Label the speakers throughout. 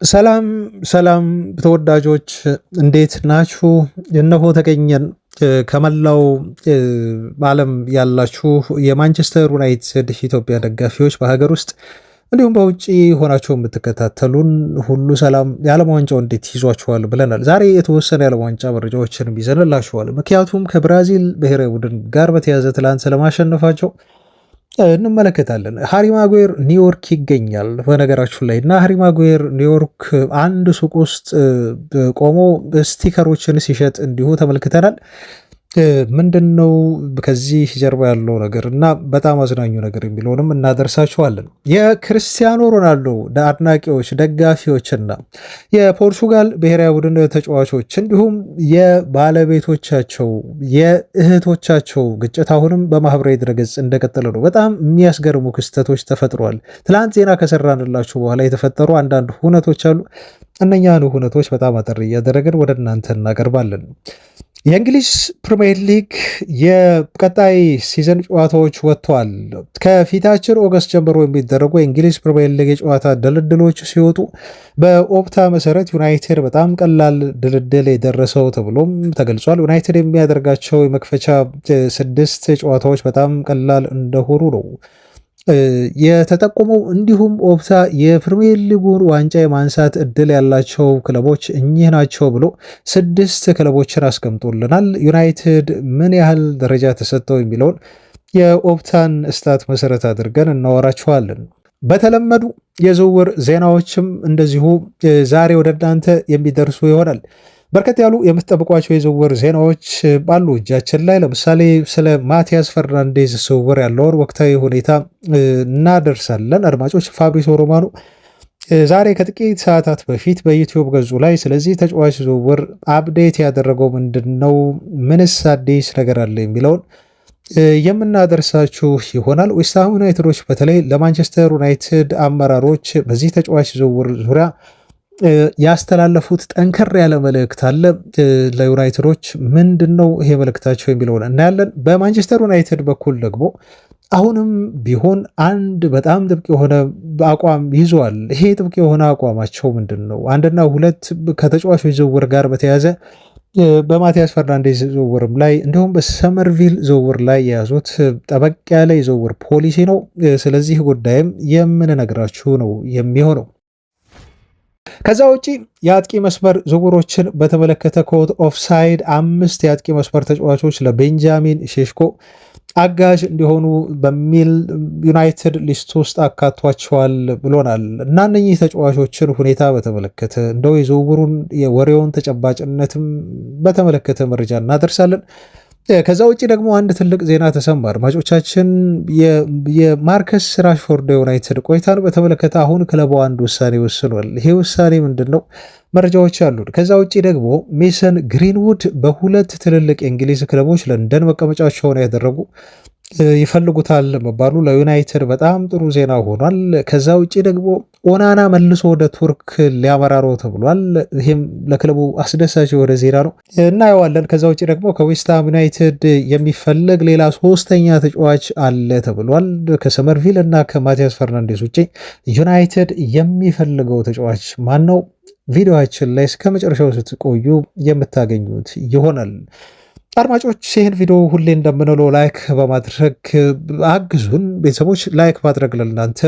Speaker 1: ሰላም ሰላም ተወዳጆች እንዴት ናችሁ? እነሆ ተገኘን። ከመላው ዓለም ያላችሁ የማንቸስተር ዩናይትድ ኢትዮጵያ ደጋፊዎች በሀገር ውስጥ እንዲሁም በውጭ ሆናችሁ የምትከታተሉን ሁሉ ሰላም፣ የዓለም ዋንጫው እንዴት ይዟችኋል ብለናል። ዛሬ የተወሰነ የዓለም ዋንጫ መረጃዎችን ይዘንላችኋል። ምክንያቱም ከብራዚል ብሔራዊ ቡድን ጋር በተያዘ ትላንት ስለማሸነፋቸው እንመለከታለን። ሃሪ ማጉዌር ኒውዮርክ ይገኛል በነገራችሁ ላይ እና ሃሪ ማጉዌር ኒውዮርክ አንድ ሱቅ ውስጥ ቆሞ ስቲከሮችን ሲሸጥ እንዲሁ ተመልክተናል። ምንድን ነው ከዚህ ጀርባ ያለው ነገር እና በጣም አዝናኙ ነገር የሚለውንም እናደርሳችኋለን። የክርስቲያኖ ሮናልዶ አድናቂዎች፣ ደጋፊዎችና የፖርቹጋል ብሔራዊ ቡድን ተጫዋቾች እንዲሁም የባለቤቶቻቸው የእህቶቻቸው ግጭት አሁንም በማህበራዊ ድረገጽ እንደቀጠለ ነው። በጣም የሚያስገርሙ ክስተቶች ተፈጥሯል። ትላንት ዜና ከሰራንላችሁ በኋላ የተፈጠሩ አንዳንድ ሁነቶች አሉ። እነኛን ሁነቶች በጣም አጠር እያደረግን ወደ እናንተ እናቀርባለን። የእንግሊዝ ፕሪሚየር ሊግ የቀጣይ ሲዘን ጨዋታዎች ወጥተዋል። ከፊታችን ኦገስት ጀምሮ የሚደረጉ የእንግሊዝ ፕሪሚየር ሊግ የጨዋታ ድልድሎች ሲወጡ በኦፕታ መሰረት ዩናይትድ በጣም ቀላል ድልድል የደረሰው ተብሎም ተገልጿል። ዩናይትድ የሚያደርጋቸው የመክፈቻ 6 ጨዋታዎች በጣም ቀላል እንደሆኑ ነው የተጠቆመው። እንዲሁም ኦፕታ የፕሪሚየር ሊጉን ዋንጫ የማንሳት እድል ያላቸው ክለቦች እኚህ ናቸው ብሎ 6 ክለቦችን አስቀምጦልናል። ዩናይትድ ምን ያህል ደረጃ ተሰጠው የሚለውን የኦፕታን ስታት መሰረት አድርገን እናወራችኋለን። በተለመዱ የዝውውር ዜናዎችም እንደዚሁ ዛሬ ወደ እናንተ የሚደርሱ ይሆናል። በርከት ያሉ የምትጠብቋቸው የዝውውር ዜናዎች ባሉ እጃችን ላይ። ለምሳሌ ስለ ማቲያስ ፈርናንዴዝ ዝውውር ያለውን ወቅታዊ ሁኔታ እናደርሳለን። አድማጮች፣ ፋብሪዞ ሮማኖ ዛሬ ከጥቂት ሰዓታት በፊት በዩቲዩብ ገጹ ላይ ስለዚህ ተጫዋች ዝውውር አፕዴት ያደረገው ምንድን ነው፣ ምንስ አዲስ ነገር አለ የሚለውን የምናደርሳችሁ ይሆናል። ዌስትሃም ዩናይትዶች በተለይ ለማንቸስተር ዩናይትድ አመራሮች በዚህ ተጫዋች ዝውውር ዙሪያ ያስተላለፉት ጠንከር ያለ መልእክት አለ። ለዩናይትዶች ምንድን ነው ይሄ መልእክታቸው የሚለውን እናያለን። በማንቸስተር ዩናይትድ በኩል ደግሞ አሁንም ቢሆን አንድ በጣም ጥብቅ የሆነ አቋም ይዘዋል። ይሄ ጥብቅ የሆነ አቋማቸው ምንድን ነው? 1 2 ከተጫዋቾች ዝውውር ጋር በተያያዘ በማቲያስ ፈርናንዴዝ ዝውውርም ላይ እንዲሁም በሰመርቪል ዝውውር ላይ የያዙት ጠበቅ ያለ የዝውውር ፖሊሲ ነው። ስለዚህ ጉዳይም የምንነግራችሁ ነው የሚሆነው። ከዛ ውጪ የአጥቂ መስመር ዝውውሮችን በተመለከተ ኮት ኦፍሳይድ 5 የአጥቂ መስመር ተጫዋቾች ለቤንጃሚን ሼሽኮ አጋዥ እንዲሆኑ በሚል ዩናይትድ ሊስት ውስጥ አካቷቸዋል ብሎናል። እና እነኚህ ተጫዋቾችን ሁኔታ በተመለከተ እንደው የዝውውሩን የወሬውን ተጨባጭነትም በተመለከተ መረጃ እናደርሳለን። ከዛ ውጭ ደግሞ አንድ ትልቅ ዜና ተሰማ። አድማጮቻችን፣ የማርከስ ራሽፎርድ ዩናይትድ ቆይታን በተመለከተ አሁን ክለቡ አንድ ውሳኔ ወስኗል። ይሄ ውሳኔ ምንድን ነው? መረጃዎች አሉን። ከዛ ውጭ ደግሞ ሜሰን ግሪንውድ በ2 ትልልቅ የእንግሊዝ ክለቦች ለንደን መቀመጫቸውን ያደረጉ ይፈልጉታል መባሉ ለዩናይትድ በጣም ጥሩ ዜና ሆኗል። ከዛ ውጭ ደግሞ ኦናና መልሶ ወደ ቱርክ ሊያመራ ነው ተብሏል። ይህም ለክለቡ አስደሳች የሆነ ዜና ነው፣ እናየዋለን። ከዛ ውጭ ደግሞ ከዌስትሃም ዩናይትድ የሚፈለግ ሌላ 3ኛ ተጫዋች አለ ተብሏል። ከሰመርቪል እና ከማቲያስ ፈርናንዴዝ ውጭ ዩናይትድ የሚፈልገው ተጫዋች ማን ነው? ቪዲዮችን ላይ እስከ መጨረሻው ስትቆዩ የምታገኙት ይሆናል። አድማጮች፣ ይህን ቪዲዮ ሁሌ እንደምንለው ላይክ በማድረግ አግዙን። ቤተሰቦች፣ ላይክ ማድረግ ለእናንተ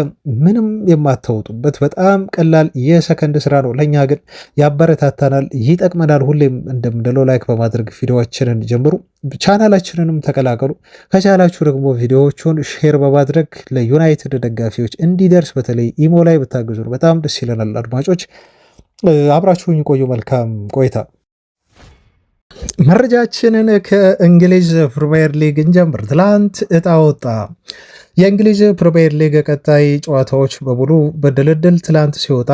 Speaker 1: ምንም የማታወጡበት በጣም ቀላል የሰከንድ ስራ ነው። ለእኛ ግን ያበረታታናል፣ ይጠቅመናል። ሁሌም እንደምንለው ላይክ በማድረግ ቪዲዮችንን ጀምሩ። ቻናላችንንም ተቀላቀሉ። ከቻላችሁ ደግሞ ቪዲዮዎቹን ሼር በማድረግ ለዩናይትድ ደጋፊዎች እንዲደርስ በተለይ ኢሞ ላይ ብታግዙን በጣም ደስ ይለናል። አድማጮች፣ አብራችሁኝ ቆዩ። መልካም ቆይታ። መረጃችንን ከእንግሊዝ ፕሪሚየር ሊግ እንጀምር። ትላንት እጣ ወጣ። የእንግሊዝ ፕሪሚየር ሊግ ቀጣይ ጨዋታዎች በሙሉ በድልድል ትላንት ሲወጣ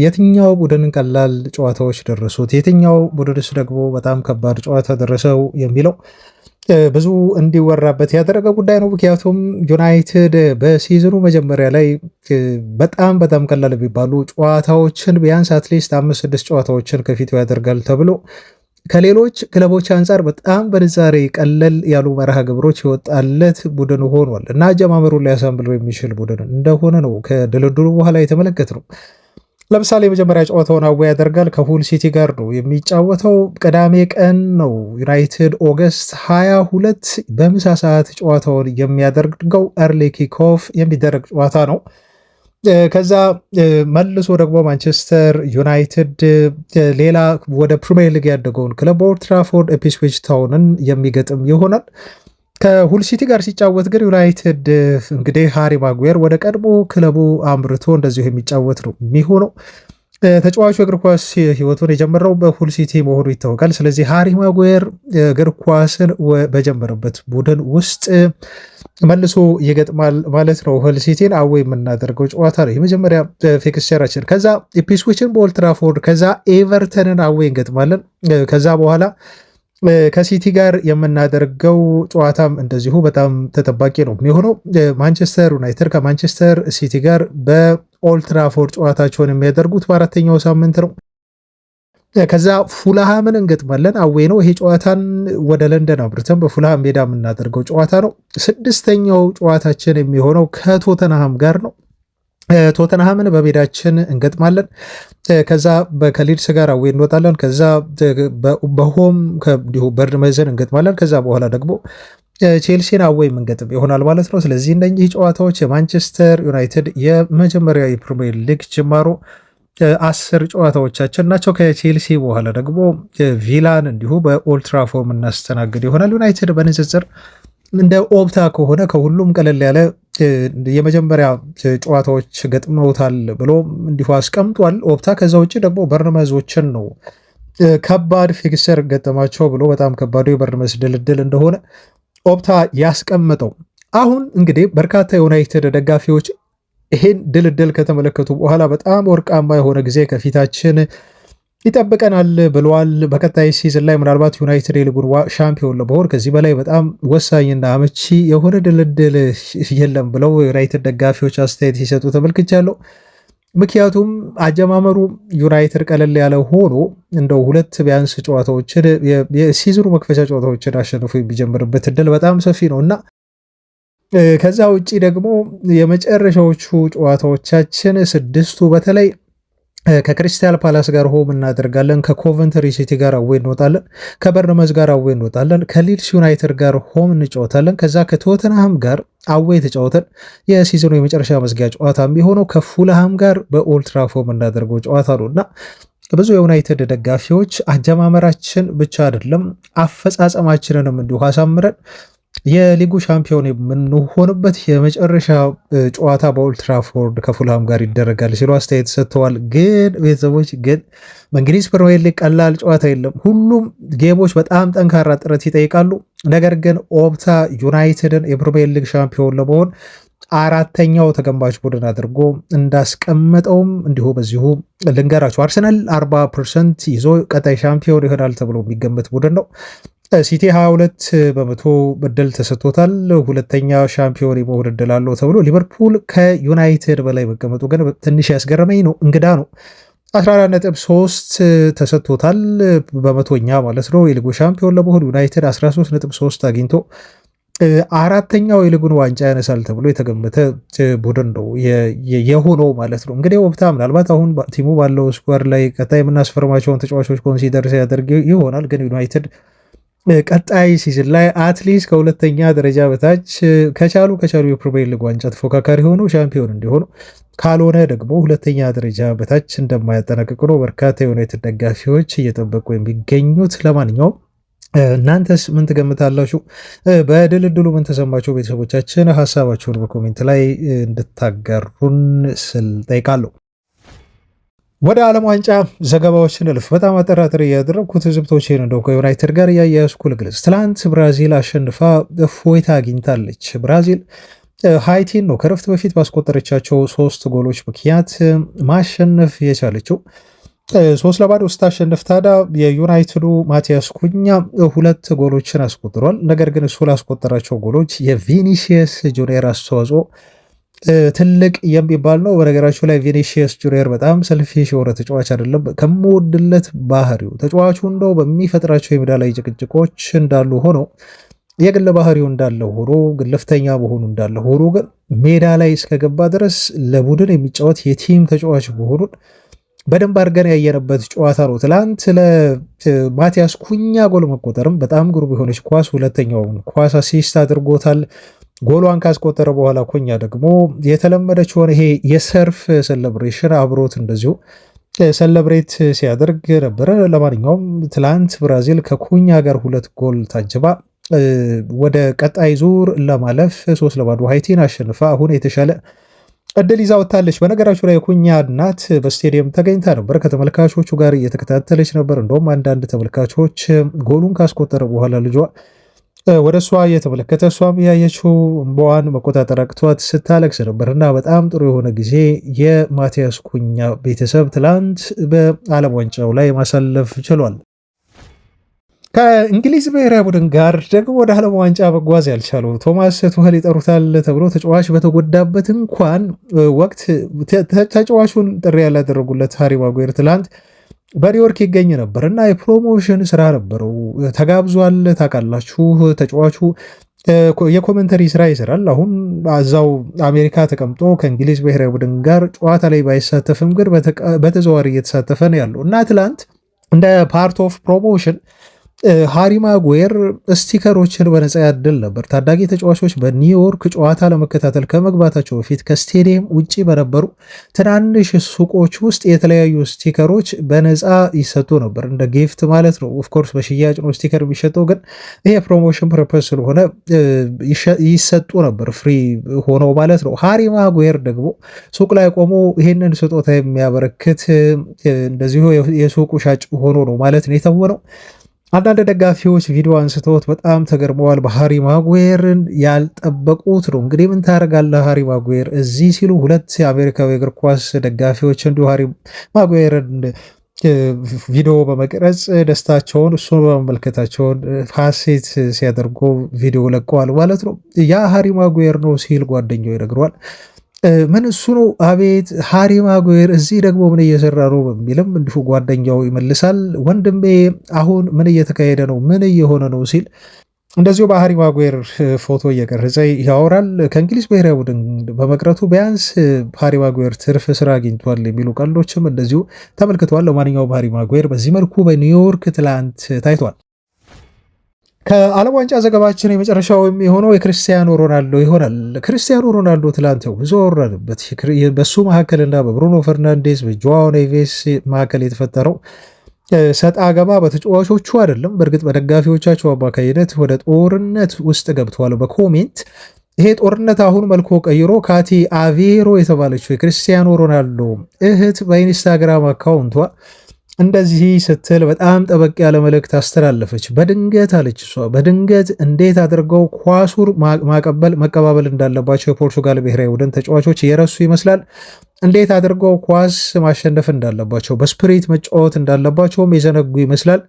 Speaker 1: የትኛው ቡድን ቀላል ጨዋታዎች ደረሱት፣ የትኛው ቡድንስ ደግሞ በጣም ከባድ ጨዋታ ደረሰው የሚለው ብዙ እንዲወራበት ያደረገ ጉዳይ ነው። ምክንያቱም ዩናይትድ በሲዝኑ መጀመሪያ ላይ በጣም ቀላል የሚባሉ ጨዋታዎችን ቢያንስ አትሊስት 5-6 ጨዋታዎችን ከፊቱ ያደርጋል ተብሎ ከሌሎች ክለቦች አንጻር በጣም በንጻሬ ቀለል ያሉ መርሃ ግብሮች ይወጣለት ቡድን ሆኗል እና አጀማመሩን ሊያሳምረው የሚችል ቡድን እንደሆነ ነው ከድልድሉ በኋላ የተመለከት ነው። ለምሳሌ የመጀመሪያ ጨዋታውን አዌይ ያደርጋል ከሁል ሲቲ ጋር ነው የሚጫወተው። ቅዳሜ ቀን ነው ዩናይትድ ኦገስት 22 በምሳ ሰዓት ጨዋታውን የሚያደርገው። ኤርሊ ኪክኦፍ የሚደረግ ጨዋታ ነው። ከዛ መልሶ ደግሞ ማንቸስተር ዩናይትድ ሌላ ወደ ፕሪሚየር ሊግ ያደገውን ክለብ ኦልድ ትራፎርድ ኢፕስዊች ታውንን የሚገጥም ይሆናል። ከሁል ሲቲ ጋር ሲጫወት ግን ዩናይትድ እንግዲህ ሃሪ ማጉዌር ወደ ቀድሞ ክለቡ አምርቶ እንደዚሁ የሚጫወት ነው የሚሆነው። ተጫዋቹ እግር ኳስ ህይወቱን የጀመረው በሁል ሲቲ መሆኑ ይታወቃል። ስለዚህ ሃሪ ማጉዌር እግር ኳስን በጀመረበት ቡድን ውስጥ መልሶ ይገጥማል ማለት ነው። ሁል ሲቲን አዌይ የምናደርገው ጨዋታ ነው የመጀመሪያ ፊክስቸራችን። ከዛ ኢፕስዊችን በኦልድ ትራፎርድ፣ ከዛ ኤቨርተንን አዌይ እንገጥማለን። ከዛ በኋላ ከሲቲ ጋር የምናደርገው ጨዋታም እንደዚሁ በጣም ተጠባቂ ነው የሚሆነው። ማንቸስተር ዩናይትድ ከማንቸስተር ሲቲ ጋር በኦልድ ትራፎርድ ጨዋታቸውን የሚያደርጉት በአራተኛው ሳምንት ነው። ከዛ ፉልሃምን እንገጥማለን። አዌይ ነው ይሄ ጨዋታን ወደ ለንደን አብርተን በፉልሃም ሜዳ የምናደርገው ጨዋታ ነው። ስድስተኛው ጨዋታችን የሚሆነው ከቶተንሃም ጋር ነው። ቶተንሃምን በሜዳችን እንገጥማለን። ከዛ ከሊድስ ጋር አዌይ እንወጣለን። ከዛ በሆም እንዲሁ በርንመዝን እንገጥማለን። ከዛ በኋላ ደግሞ ቼልሲን አዌይ የምንገጥም ይሆናል ማለት ነው። ስለዚህ እነኚህ ጨዋታዎች የማንቸስተር ዩናይትድ የመጀመሪያ የፕሪሚየር ሊግ ጅማሮ 10 ጨዋታዎቻችን ናቸው። ከቼልሲ በኋላ ደግሞ ቪላን እንዲሁ በኦልድ ትራፎርድ የምናስተናግድ ይሆናል። ዩናይትድ በንጽጽር እንደ ኦፕታ ከሆነ ከሁሉም ቀለል ያለ የመጀመሪያ ጨዋታዎች ገጥመውታል ብሎ እንዲሁ አስቀምጧል ኦፕታ። ከዛ ውጭ ደግሞ በርንመዞችን ነው ከባድ ፊክሰር ገጠማቸው ብሎ በጣም ከባዱ የበርንመዝ ድልድል እንደሆነ ኦፕታ ያስቀምጠው። አሁን እንግዲህ በርካታ የዩናይትድ ደጋፊዎች ይሄን ድልድል ከተመለከቱ በኋላ በጣም ወርቃማ የሆነ ጊዜ ከፊታችን ይጠብቀናል ብለዋል። በቀጣይ ሲዝን ላይ ምናልባት ዩናይትድ የሊጉን ሻምፒዮን ለመሆን ከዚህ በላይ በጣም ወሳኝና አመቺ የሆነ ድልድል የለም ብለው ዩናይትድ ደጋፊዎች አስተያየት ሲሰጡ ተመልክቻለሁ። ምክንያቱም አጀማመሩ ዩናይትድ ቀለል ያለ ሆኖ እንደው ሁለት ቢያንስ ጨዋታዎችን የሲዝኑ መክፈቻ ጨዋታዎችን አሸንፎ የሚጀምርበት እድል በጣም ሰፊ ነው እና ከዛ ውጪ ደግሞ የመጨረሻዎቹ ጨዋታዎቻችን 6ቱ በተለይ ከክሪስታል ፓላስ ጋር ሆም እናደርጋለን። ከኮቨንትሪ ሲቲ ጋር አዌይ እንወጣለን። ከበርንመዝ ጋር አዌይ እንወጣለን። ከሊድስ ዩናይትድ ጋር ሆም እንጫወታለን። ከዛ ከቶተንሃም ጋር አዌይ ተጫወተን የሲዝኑ የመጨረሻ መዝጊያ ጨዋታ የሚሆነው ከፉልሃም ጋር በኦልድ ትራፎርድ የምናደርገው ጨዋታ ነው እና ብዙ የዩናይትድ ደጋፊዎች አጀማመራችን ብቻ አይደለም አፈጻጸማችንንም እንዲሁ አሳምረን የሊጉ ሻምፒዮን የምንሆንበት የመጨረሻ ጨዋታ በኦልድ ትራፎርድ ከፉልሃም ጋር ይደረጋል ሲሉ አስተያየት ሰጥተዋል። ግን ቤተሰቦች ግን በእንግሊዝ ፕሪሚየር ሊግ ቀላል ጨዋታ የለም። ሁሉም ጌሞች በጣም ጠንካራ ጥረት ይጠይቃሉ። ነገር ግን ኦፕታ ዩናይትድን የፕሪሚየር ሊግ ሻምፒዮን ለመሆን አራተኛው ተገማች ቡድን አድርጎ እንዳስቀመጠውም እንዲሁ በዚሁ ልንገራቸው። አርሰናል 40% ይዞ ቀጣይ ሻምፒዮን ይሆናል ተብሎ የሚገመት ቡድን ነው። ሲቲ 22 በመቶ እድል ተሰጥቶታል። ሁለተኛ ሻምፒዮን የመሆን እድል አለው ተብሎ ሊቨርፑል ከዩናይትድ በላይ መቀመጡ ግን ትንሽ ያስገረመኝ ነው፣ እንግዳ ነው። 14.3 ተሰጥቶታል በመቶኛ ማለት ነው የሊጉ ሻምፒዮን ለመሆን። ዩናይትድ 13.3 አግኝቶ አራተኛው የሊጉን ዋንጫ ያነሳል ተብሎ የተገመተ ቡድን ነው የሆነው ማለት ነው። እንግዲህ ኦፕታ ምናልባት አሁን ቲሙ ባለው ስኳር ላይ ቀጣይ የምናስፈርማቸውን ተጫዋቾች ኮንሲደር ሲያደርግ ይሆናል። ግን ዩናይትድ ቀጣይ ሲዝን ላይ አትሊስት ከሁለተኛ ደረጃ በታች ከቻሉ የፕሪሚየር ሊግ ዋንጫ ተፎካካሪ ሆኖ ሻምፒዮን እንዲሆኑ፣ ካልሆነ ደግሞ ሁለተኛ ደረጃ በታች እንደማያጠናቅቁ ነው በርካታ የዩናይትድ ደጋፊዎች እየጠበቁ የሚገኙት። ለማንኛውም እናንተስ ምን ትገምታላችሁ? በድልድሉ ምን ተሰማችሁ? ቤተሰቦቻችን ሀሳባችሁን በኮሜንት ላይ እንድታጋሩን ስል ጠይቃለሁ። ወደ ዓለም ዋንጫ ዘገባዎችን እልፍ። በጣም አጠራጥር ያደረግኩት ዝብቶችን እንደው ከዩናይትድ ጋር ያያያዝኩ ልግለጽ። ትላንት ብራዚል አሸንፋ እፎይታ አግኝታለች። ብራዚል ሃይቲን ነው ከረፍት በፊት ባስቆጠረቻቸው 3 ጎሎች ምክንያት ማሸነፍ የቻለችው። 3-0 ስታሸንፍ ታዲያ የዩናይትዱ ማቲያስ ኩኛ 2 ጎሎችን አስቆጥሯል። ነገር ግን እሱ ላስቆጠራቸው ጎሎች የቪኒሺየስ ጁኒየር አስተዋጽኦ ትልቅ የሚባል ነው። በነገራችሁ ላይ ቪኒሺየስ ጁኒየር በጣም ሰልፊሽ የሆነ ተጫዋች አይደለም። ከምወድለት ባህሪው ተጫዋቹ እንደው በሚፈጥራቸው የሜዳ ላይ ጭቅጭቆች እንዳሉ ሆኖ የግል ባህሪው እንዳለ ሆኖ ግልፍተኛ መሆኑ እንዳለ ሆኖ ግን ሜዳ ላይ እስከገባ ድረስ ለቡድን የሚጫወት የቲም ተጫዋች መሆኑን በደንብ አድርገን ያየነበት ጨዋታ ነው። ትላንት ለማቲያስ ኩኛ ጎል መቆጠርም በጣም ግሩም የሆነች ኳስ ሁለተኛውን ኳስ አሲስት አድርጎታል። ጎሏን ካስቆጠረ በኋላ ኩኛ ደግሞ የተለመደች ሆነ ይሄ የሰርፍ ሴሌብሬሽን አብሮት እንደዚሁ ሰለብሬት ሲያደርግ ነበረ። ለማንኛውም ትላንት ብራዚል ከኩኛ ጋር 2 ጎል ታጅባ ወደ ቀጣይ ዙር ለማለፍ 3-0 ሃይቲን አሸንፋ አሁን የተሻለ እድል ይዛ ወጥታለች። በነገራችሁ ላይ ኩኛ እናት በስቴዲየም ተገኝታ ነበር፣ ከተመልካቾቹ ጋር እየተከታተለች ነበር። እንደውም አንዳንድ ተመልካቾች ጎሉን ካስቆጠረ በኋላ ልጇ ወደ እሷ እየተመለከተ እሷም ያየችው እንባዋን መቆጣጠር አቅቷት ስታለቅስ ነበር እና በጣም ጥሩ የሆነ ጊዜ የማቲያስ ኩኛ ቤተሰብ ትላንት በዓለም ዋንጫው ላይ ማሳለፍ ችሏል። ከእንግሊዝ ብሔራዊ ቡድን ጋር ደግሞ ወደ ዓለም ዋንጫ መጓዝ ያልቻለው ቶማስ ቱኸል ይጠሩታል ተብሎ ተጫዋች በተጎዳበት እንኳን ወቅት ተጫዋቹን ጥሪ ያላደረጉለት ሃሪ ማጓየር ትላንት በኒውዮርክ ይገኝ ነበር እና የፕሮሞሽን ስራ ነበረው። ተጋብዟል። ታውቃላችሁ ተጫዋቹ የኮመንተሪ ስራ ይሰራል። አሁን እዛው አሜሪካ ተቀምጦ ከእንግሊዝ ብሔራዊ ቡድን ጋር ጨዋታ ላይ ባይሳተፍም ግን በተዘዋዋሪ እየተሳተፈ ነው ያለው እና ትላንት እንደ ፓርት ኦፍ ፕሮሞሽን ሃሪ ማጓየር ስቲከሮችን በነፃ ያድል ነበር። ታዳጊ ተጫዋቾች በኒውዮርክ ጨዋታ ለመከታተል ከመግባታቸው በፊት ከስቴዲየም ውጪ በነበሩ ትናንሽ ሱቆች ውስጥ የተለያዩ ስቲከሮች በነፃ ይሰጡ ነበር፣ እንደ ጊፍት ማለት ነው። ኦፍኮርስ በሽያጭ ነው ስቲከር የሚሸጠው፣ ግን ይሄ ፕሮሞሽን ፐርፐስ ስለሆነ ይሰጡ ነበር ፍሪ ሆነው ማለት ነው። ሃሪ ማጓየር ደግሞ ሱቅ ላይ ቆሞ ይህንን ስጦታ የሚያበረክት እንደዚሁ የሱቁ ሻጭ ሆኖ ነው ማለት ነው የተወነው። አንዳንድ ደጋፊዎች ቪዲዮ አንስተውት በጣም ተገርመዋል። በሃሪ ማጓየርን ያልጠበቁት ነው። እንግዲህ ምን ታደርጋለህ ሃሪ ማጓየር እዚህ ሲሉ 2 የአሜሪካዊ እግር ኳስ ደጋፊዎች እንዲሁ ሃሪ ማጓየርን ቪዲዮ በመቅረጽ ደስታቸውን እሱን በመመልከታቸውን ሀሴት ሲያደርጉ ቪዲዮ ለቀዋል ማለት ነው። ያ ሃሪ ማጓየር ነው ሲል ጓደኛው ይነግረዋል። ምን እሱ ነው? አቤት ሃሪ ማጓየር እዚህ ደግሞ ምን እየሰራ ነው በሚልም እንዲሁ ጓደኛው ይመልሳል። ወንድሜ አሁን ምን እየተካሄደ ነው? ምን እየሆነ ነው ሲል እንደዚሁ በሃሪ ማጓየር ፎቶ እየቀረጸ ያወራል። ከእንግሊዝ ብሔራዊ ቡድን በመቅረቱ ቢያንስ ሃሪ ማጓየር ትርፍ ስራ አግኝቷል የሚሉ ቀልዶችም እንደዚሁ ተመልክተዋል። ለማንኛውም ሃሪ ማጓየር በዚህ መልኩ በኒውዮርክ ትላንት ታይቷል። ከዓለም ዋንጫ ዘገባችን የመጨረሻው የሚሆነው የክርስቲያኖ ሮናልዶ ይሆናል። ክርስቲያኖ ሮናልዶ ትላንት ብዙ ወረደበት በሱ መካከልና በብሩኖ ፈርናንዴስ በጆዋው ኔቬስ መካከል የተፈጠረው ሰጣ ገባ በተጫዋቾቹ አይደለም፣ በእርግጥ በደጋፊዎቻቸው አማካኝነት ወደ ጦርነት ውስጥ ገብተዋል በኮሜንት። ይሄ ጦርነት አሁን መልኮ ቀይሮ ካቲ አቬሮ የተባለችው የክርስቲያኖ ሮናልዶ እህት በኢንስታግራም አካውንቷ እንደዚህ ስትል በጣም ጠበቅ ያለ መልእክት አስተላለፈች። በድንገት አለች እሷ በድንገት እንዴት አድርገው ኳሱር መቀባበል እንዳለባቸው የፖርቱጋል ብሔራዊ ቡድን ተጫዋቾች የረሱ ይመስላል። እንዴት አድርገው ኳስ ማሸነፍ እንዳለባቸው በስፕሪት መጫወት እንዳለባቸውም የዘነጉ ይመስላል።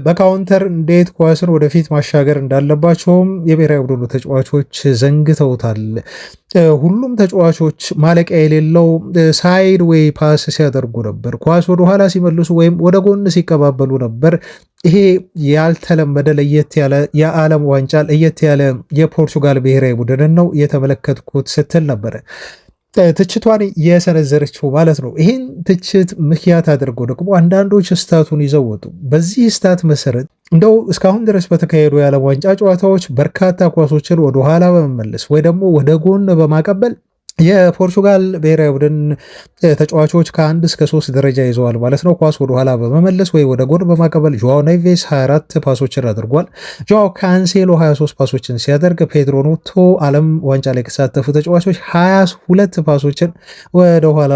Speaker 1: በካውንተር እንዴት ኳስን ወደፊት ማሻገር እንዳለባቸውም የብሔራዊ ቡድኑ ተጫዋቾች ዘንግተውታል። ሁሉም ተጫዋቾች ማለቂያ የሌለው ሳይድ ዌይ ፓስ ሲያደርጉ ነበር። ኳስ ወደ ኋላ ሲመልሱ ወይም ወደ ጎን ሲቀባበሉ ነበር። ይሄ ያልተለመደ ለየት ያለ የዓለም ዋንጫ ለየት ያለ የፖርቱጋል ብሔራዊ ቡድንን ነው የተመለከትኩት ስትል ነበረ ትችቷን የሰነዘረችው ማለት ነው። ይህን ትችት ምክንያት አድርገው ደግሞ አንዳንዶች ስታቱን ይዘወጡ። በዚህ ስታት መሰረት እንደው እስካሁን ድረስ በተካሄዱ የዓለም ዋንጫ ጨዋታዎች በርካታ ኳሶችን ወደኋላ በመመለስ ወይ ደግሞ ወደ ጎን በማቀበል የፖርቱጋል ብሔራዊ ቡድን ተጫዋቾች ከ1 እስከ 3 ደረጃ ይዘዋል ማለት ነው። ኳስ ወደ ኋላ በመመለስ ወይ ወደ ጎን በማቀበል ጆዋው ኔቬስ 24 ፓሶችን አድርጓል። ጆዋው ካንሴሎ 23 ፓሶችን ሲያደርግ ፔድሮ ኔቶ ዓለም ዋንጫ ላይ ከተሳተፉ ተጫዋቾች 22 ፓሶችን ወደ ኋላ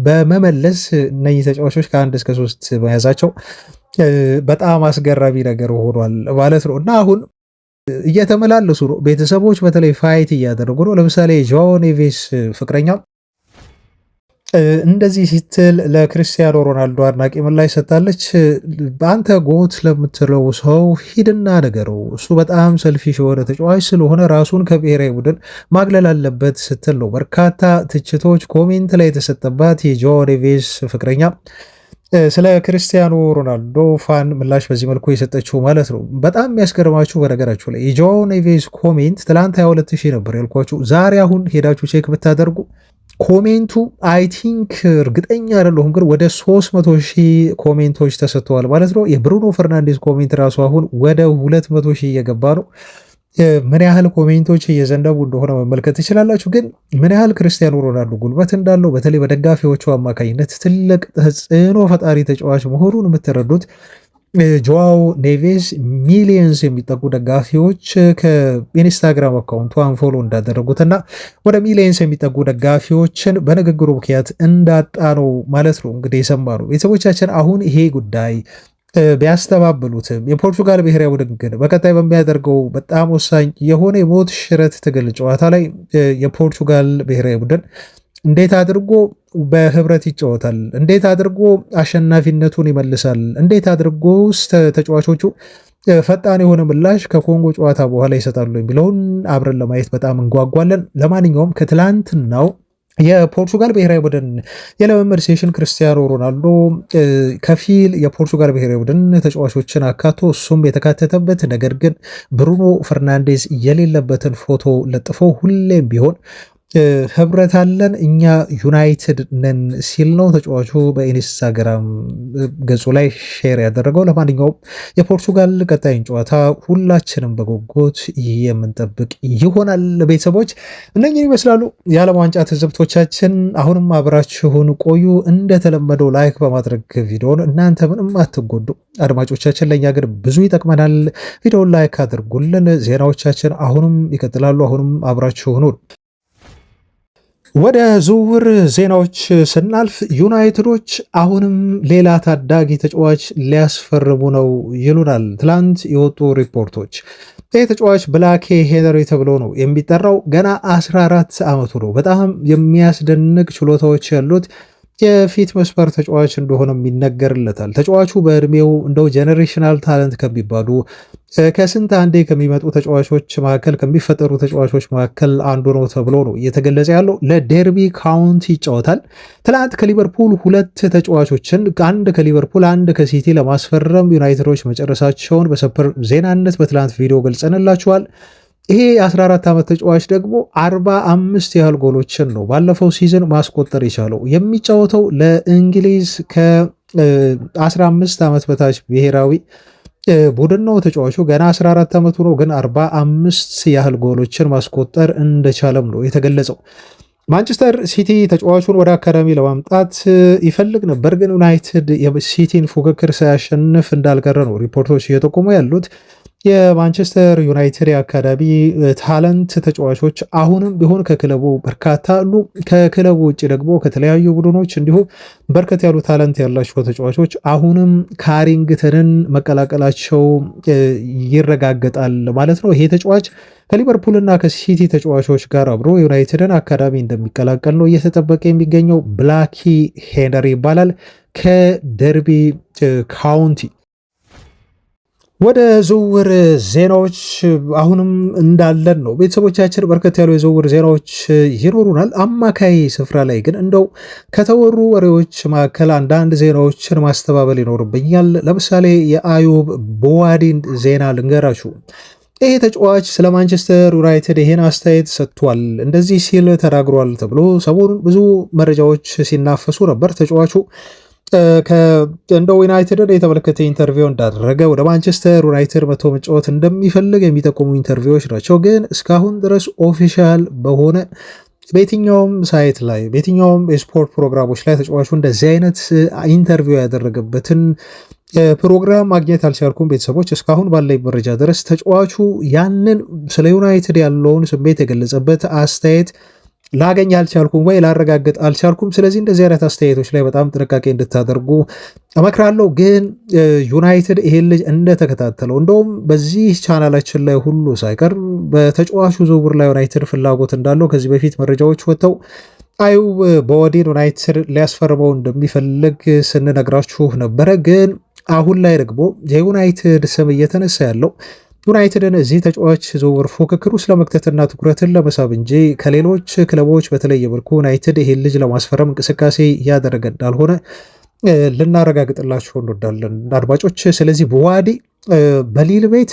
Speaker 1: በመመለስ እነዚህ ተጫዋቾች ከ1 እስከ 3 መያዛቸው በጣም አስገራሚ ነገር ሆኗል ማለት ነው እና አሁን እየተመላለሱ ነው። ቤተሰቦች በተለይ ፋይት እያደረጉ ነው። ለምሳሌ ጆዋው ኔቬስ ፍቅረኛ እንደዚህ ስትል ለክርስቲያኖ ሮናልዶ አድናቂ ምላሽ ሰጥታለች። በአንተ ጎት ለምትለው ሰው ሂድና ነገረው፣ እሱ በጣም ሰልፊሽ የሆነ ተጫዋች ስለሆነ ራሱን ከብሔራዊ ቡድን ማግለል አለበት ስትል ነው በርካታ ትችቶች ኮሜንት ላይ የተሰጠባት የጆዋው ኔቬስ ፍቅረኛ ስለ ክርስቲያኖ ሮናልዶ ፋን ምላሽ በዚህ መልኩ የሰጠችው ማለት ነው። በጣም የሚያስገርማችሁ በነገራችሁ ላይ የጆዋው ኔቬስ ኮሜንት ትላንት 22,000 ነበር ያልኳችሁ። ዛሬ አሁን ሄዳችሁ ቼክ ብታደርጉ ኮሜንቱ አይ ቲንክ እርግጠኛ አይደለሁም ግን ወደ 300,000 ኮሜንቶች ተሰጥተዋል ማለት ነው። የብሩኖ ፈርናንዴዝ ኮሜንት ራሱ አሁን ወደ 200,000 እየገባ ነው። ምን ያህል ኮሜንቶች እየዘንደቡ እንደሆነ መመልከት ትችላላችሁ። ግን ምን ያህል ክርስቲያኖ ሮናልዶ ጉልበት እንዳለው በተለይ በደጋፊዎቹ አማካኝነት ትልቅ ተጽዕኖ ፈጣሪ ተጫዋች መሆኑን የምትረዱት ጆዋው ኔቬዝ ሚሊየንስ የሚጠጉ ደጋፊዎች ከኢንስታግራም አካውንቱ አንፎሎ እንዳደረጉትና ወደ ሚሊየንስ የሚጠጉ ደጋፊዎችን በንግግሩ ምክንያት እንዳጣ ነው ማለት ነው እንግዲህ የሰማ ነው። ቤተሰቦቻችን አሁን ይሄ ጉዳይ ቢያስተባብሉትም የፖርቱጋል ብሔራዊ ቡድን ግን በቀጣይ በሚያደርገው በጣም ወሳኝ የሆነ የሞት ሽረት ትግል ጨዋታ ላይ የፖርቱጋል ብሔራዊ ቡድን እንዴት አድርጎ በህብረት ይጫወታል፣ እንዴት አድርጎ አሸናፊነቱን ይመልሳል፣ እንዴት አድርጎ ተጫዋቾቹ ፈጣን የሆነ ምላሽ ከኮንጎ ጨዋታ በኋላ ይሰጣሉ የሚለውን አብረን ለማየት በጣም እንጓጓለን። ለማንኛውም ከትላንትናው የፖርቱጋል ብሔራዊ ቡድን የልምምድ ሴሽን ክርስቲያኖ ሮናልዶ ከፊል የፖርቱጋል ብሔራዊ ቡድን ተጫዋቾችን አካቶ እሱም የተካተተበት ነገር ግን ብሩኖ ፈርናንዴዝ የሌለበትን ፎቶ ለጥፎ ሁሌም ቢሆን ህብረት አለን እኛ ዩናይትድ ነን ሲል ነው ተጫዋቹ በኢንስታግራም ገጹ ላይ ሼር ያደረገው። ለማንኛውም የፖርቱጋል ቀጣይን ጨዋታ ሁላችንም በጉጉት የምንጠብቅ ይሆናል። ቤተሰቦች እነኝን ይመስላሉ የዓለም ዋንጫ ትዝብቶቻችን። አሁንም አብራችሁን ቆዩ። እንደተለመደው ላይክ በማድረግ ቪዲዮን እናንተ ምንም አትጎዱ አድማጮቻችን፣ ለእኛ ግን ብዙ ይጠቅመናል። ቪዲዮን ላይክ አድርጉልን። ዜናዎቻችን አሁንም ይቀጥላሉ። አሁንም አብራችሁን ወደ ዝውውር ዜናዎች ስናልፍ ዩናይትዶች አሁንም ሌላ ታዳጊ ተጫዋች ሊያስፈርሙ ነው ይሉናል ትላንት የወጡ ሪፖርቶች። ይህ ተጫዋች ብላኬ ሄነሪ ተብሎ ነው የሚጠራው። ገና 14 ዓመቱ ነው። በጣም የሚያስደንቅ ችሎታዎች ያሉት የፊት መስመር ተጫዋች እንደሆነም ይነገርለታል። ተጫዋቹ በእድሜው እንደው ጄኔሬሽናል ታለንት ከሚባሉ ከስንት አንዴ ከሚመጡ ተጫዋቾች መካከል ከሚፈጠሩ ተጫዋቾች መካከል አንዱ ነው ተብሎ ነው እየተገለጸ ያለው። ለዴርቢ ካውንቲ ይጫወታል። ትላንት ከሊቨርፑል 2 ተጫዋቾችን አንድ ከሊቨርፑል አንድ ከሲቲ ለማስፈረም ዩናይትዶች መጨረሳቸውን በሰበር ዜናነት በትላንት ቪዲዮ ገልጸንላችኋል። ይሄ የ14 ዓመት ተጫዋች ደግሞ 45 ያህል ጎሎችን ነው ባለፈው ሲዝን ማስቆጠር የቻለው። የሚጫወተው ለእንግሊዝ ከ15 ዓመት በታች ብሔራዊ ቡድን ነው። ተጫዋቹ ገና 14 ዓመቱ ነው፣ ግን 45 ያህል ጎሎችን ማስቆጠር እንደቻለም ነው የተገለጸው። ማንቸስተር ሲቲ ተጫዋቹን ወደ አካዳሚ ለማምጣት ይፈልግ ነበር፣ ግን ዩናይትድ የሲቲን ፉክክር ሳያሸንፍ እንዳልቀረ ነው ሪፖርቶች እየጠቆሙ ያሉት። የማንቸስተር ዩናይትድ አካዳሚ ታለንት ተጫዋቾች አሁንም ቢሆን ከክለቡ በርካታ አሉ። ከክለቡ ውጭ ደግሞ ከተለያዩ ቡድኖች እንዲሁም በርከት ያሉ ታለንት ያላቸው ተጫዋቾች አሁንም ካሪንግተንን መቀላቀላቸው ይረጋገጣል ማለት ነው። ይሄ ተጫዋች ከሊቨርፑልና ከሲቲ ተጫዋቾች ጋር አብሮ ዩናይትድን አካዳሚ እንደሚቀላቀል ነው እየተጠበቀ የሚገኘው። ብላኪ ሄነሪ ይባላል ከደርቢ ካውንቲ። ወደ ዝውውር ዜናዎች አሁንም እንዳለን ነው ቤተሰቦቻችን። በርከት ያሉ የዝውውር ዜናዎች ይኖሩናል። አማካይ ስፍራ ላይ ግን እንደው ከተወሩ ወሬዎች መካከል አንዳንድ ዜናዎችን ማስተባበል ይኖርብኛል። ለምሳሌ የአዩብ ቦዋዲን ዜና ልንገራችሁ። ይሄ ተጫዋች ስለ ማንቸስተር ዩናይትድ ይሄን አስተያየት ሰጥቷል፣ እንደዚህ ሲል ተናግሯል ተብሎ ሰሞኑን ብዙ መረጃዎች ሲናፈሱ ነበር። ተጫዋቹ እንደው ዩናይትድን የተመለከተ ኢንተርቪው እንዳደረገ ወደ ማንቸስተር ዩናይትድ መቶ መጫወት እንደሚፈልግ የሚጠቁሙ ኢንተርቪዎች ናቸው። ግን እስካሁን ድረስ ኦፊሻል በሆነ በየትኛውም ሳይት ላይ በየትኛውም የስፖርት ፕሮግራሞች ላይ ተጫዋቹ እንደዚህ አይነት ኢንተርቪው ያደረገበትን ፕሮግራም ማግኘት አልቻልኩም። ቤተሰቦች እስካሁን ባለኝ መረጃ ድረስ ተጫዋቹ ያንን ስለ ዩናይትድ ያለውን ስሜት የገለጸበት አስተያየት ላገኝ አልቻልኩም ወይ ላረጋግጥ አልቻልኩም። ስለዚህ እንደዚህ አይነት አስተያየቶች ላይ በጣም ጥንቃቄ እንድታደርጉ እመክራለሁ። ግን ዩናይትድ ይሄን ልጅ እንደተከታተለው እንደውም በዚህ ቻናላችን ላይ ሁሉ ሳይቀር በተጫዋቹ ዝውውር ላይ ዩናይትድ ፍላጎት እንዳለው ከዚህ በፊት መረጃዎች ወጥተው አዩብ ቦዋዲን ዩናይትድ ሊያስፈርመው እንደሚፈልግ ስንነግራችሁ ነበረ። ግን አሁን ላይ ደግሞ የዩናይትድ ስም እየተነሳ ያለው ዩናይትድን እዚህ ተጫዋች ዝውውር ፉክክር ውስጥ ለመክተትና ትኩረትን ለመሳብ እንጂ ከሌሎች ክለቦች በተለየ መልኩ ዩናይትድ ይህን ልጅ ለማስፈረም እንቅስቃሴ እያደረገ እንዳልሆነ ልናረጋግጥላችሁ እንወዳለን አድማጮች። ስለዚህ ቦዋዲ በሊል ቤት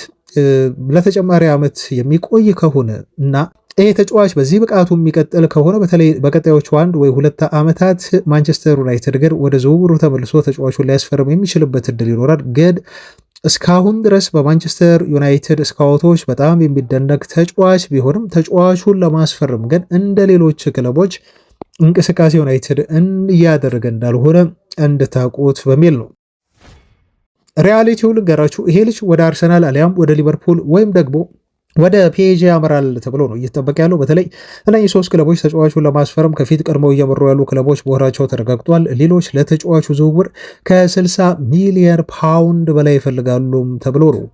Speaker 1: ለተጨማሪ ዓመት የሚቆይ ከሆነ እና ይህ ተጫዋች በዚህ ብቃቱ የሚቀጥል ከሆነ በተለይ በቀጣዮቹ 1 ወይ 2 ዓመታት ማንቸስተር ዩናይትድ ግን ወደ ዝውውሩ ተመልሶ ተጫዋቹን ሊያስፈርም የሚችልበት እድል ይኖራል። ግን እስካሁን ድረስ በማንቸስተር ዩናይትድ ስካውቶች በጣም የሚደነቅ ተጫዋች ቢሆንም ተጫዋቹን ለማስፈረም ግን እንደ ሌሎች ክለቦች እንቅስቃሴ ዩናይትድ እያደረገ እንዳልሆነ እንድታውቁት በሚል ነው። ሪያሊቲው ልንገራችሁ፣ ይሄ ልጅ ወደ አርሰናል አሊያም ወደ ሊቨርፑል ወይም ደግሞ ወደ ፒኤስጂ ያመራል ተብሎ ነው እየተጠበቀ ያለው። በተለይ እነዚህ 3 ክለቦች ተጫዋቹን ለማስፈረም ከፊት ቀድመው እየመሩ ያሉ ክለቦች መሆናቸው ተረጋግጧል። ሌሎች ለተጫዋቹ ዝውውር ከ60 ሚሊዮን ፓውንድ በላይ ይፈልጋሉ ተብሎ ነው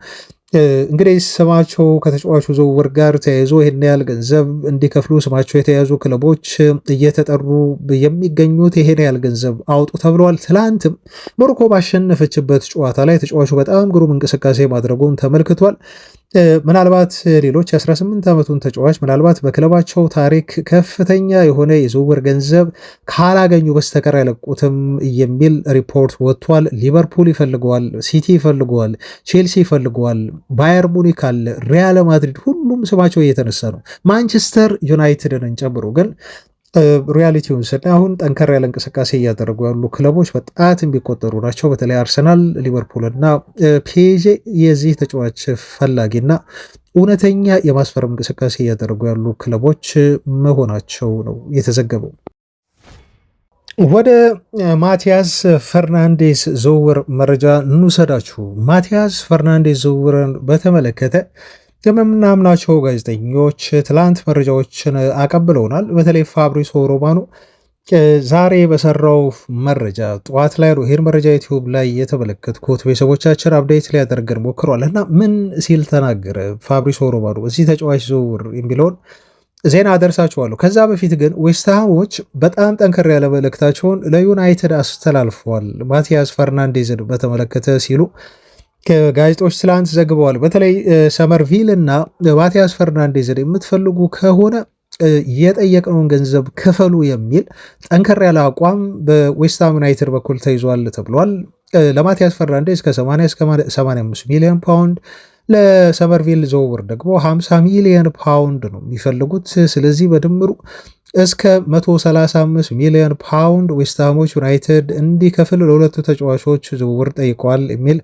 Speaker 1: እንግዲህ ስማቸው ከተጫዋቹ ዝውውር ጋር ተያይዞ ይህን ያህል ገንዘብ እንዲከፍሉ ስማቸው የተያዙ ክለቦች እየተጠሩ የሚገኙት ይሄን ያህል ገንዘብ አውጡ ተብለዋል። ትላንትም ሞሮኮ ባሸነፈችበት ጨዋታ ላይ ተጫዋቹ በጣም ግሩም እንቅስቃሴ ማድረጉን ተመልክቷል። ምናልባት ሌሎች 18 ዓመቱን ተጫዋች ምናልባት በክለባቸው ታሪክ ከፍተኛ የሆነ የዝውውር ገንዘብ ካላገኙ በስተቀር አይለቁትም የሚል ሪፖርት ወጥቷል። ሊቨርፑል ይፈልገዋል፣ ሲቲ ይፈልገዋል፣ ቼልሲ ይፈልገዋል፣ ባየር ሙኒክ አለ፣ ሪያል ማድሪድ፣ ሁሉም ስማቸው እየተነሳ ነው፣ ማንቸስተር ዩናይትድን ጨምሮ። ግን ሪያሊቲውን ስናይ አሁን ጠንከር ያለ እንቅስቃሴ እያደረጉ ያሉ ክለቦች በጣት የሚቆጠሩ ናቸው። በተለይ አርሰናል፣ ሊቨርፑል እና ፒኤስጂ የዚህ ተጫዋች ፈላጊና እውነተኛ የማስፈረም እንቅስቃሴ እያደረጉ ያሉ ክለቦች መሆናቸው ነው የተዘገበው። ወደ ማቲያስ ፈርናንዴስ ዝውውር መረጃ እንውሰዳችሁ። ማቲያስ ፈርናንዴስ ዝውውርን በተመለከተ የምናምናቸው ጋዜጠኞች ትላንት መረጃዎችን አቀብለውናል። በተለይ ፋብሪሶ ሮማኖ ዛሬ በሰራው መረጃ ጠዋት ላይ ነው ይሄን መረጃ ዩቲዩብ ላይ የተመለከትኩት። ቤተሰቦቻችን አፕዴት ሊያደርገን ሞክሯል እና ምን ሲል ተናገረ ፋብሪሶ ሮማኖ በዚህ ተጫዋች ዝውውር የሚለውን ዜና አደርሳችኋለሁ። ከዛ በፊት ግን ዌስትሃሞች በጣም ጠንከር ያለ መልእክታቸውን ለዩናይትድ አስተላልፈዋል ማቲያስ ፈርናንዴዝን በተመለከተ ሲሉ ጋዜጦች ትላንት ዘግበዋል። በተለይ ሰመርቪል እና ማቲያስ ፈርናንዴዝን የምትፈልጉ ከሆነ የጠየቅነውን ገንዘብ ክፈሉ የሚል ጠንከር ያለ አቋም በዌስትሃም ዩናይትድ በኩል ተይዟል ተብሏል። ለማቲያስ ፈርናንዴዝ ከ80 እስከ 85 ሚሊዮን ፓውንድ፣ ለሰመርቪል ዝውውር ደግሞ 50 ሚሊዮን ፓውንድ ነው የሚፈልጉት። ስለዚህ በድምሩ እስከ 135 ሚሊዮን ፓውንድ ዌስትሃሞች ዩናይትድ እንዲከፍል ለሁለቱ ተጫዋቾች ዝውውር ጠይቀዋል የሚል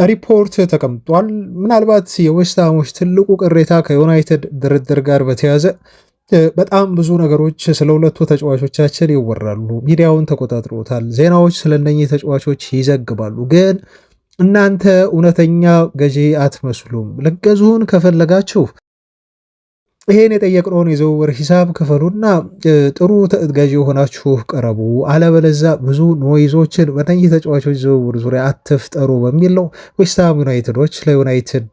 Speaker 1: ሪፖርት ተቀምጧል። ምናልባት የዌስትሃሞች ትልቁ ቅሬታ ከዩናይትድ ድርድር ጋር በተያዘ በጣም ብዙ ነገሮች ስለ ሁለቱ ተጫዋቾቻችን ይወራሉ። ሚዲያውን ተቆጣጥሮታል። ዜናዎች ስለነኚህ ተጫዋቾች ይዘግባሉ። ግን እናንተ እውነተኛ ገዢ አትመስሉም። ልገዙን ከፈለጋችሁ ይሄን የጠየቅነውን የዝውውር ሂሳብ ክፈሉና ጥሩ ገዢ የሆናችሁ ቀረቡ፣ አለበለዛ ብዙ ኖይዞችን በእነዚህ ተጫዋቾች ዝውውር ዙሪያ አትፍጠሩ በሚል ነው ዌስትሃም ዩናይትዶች ለዩናይትድ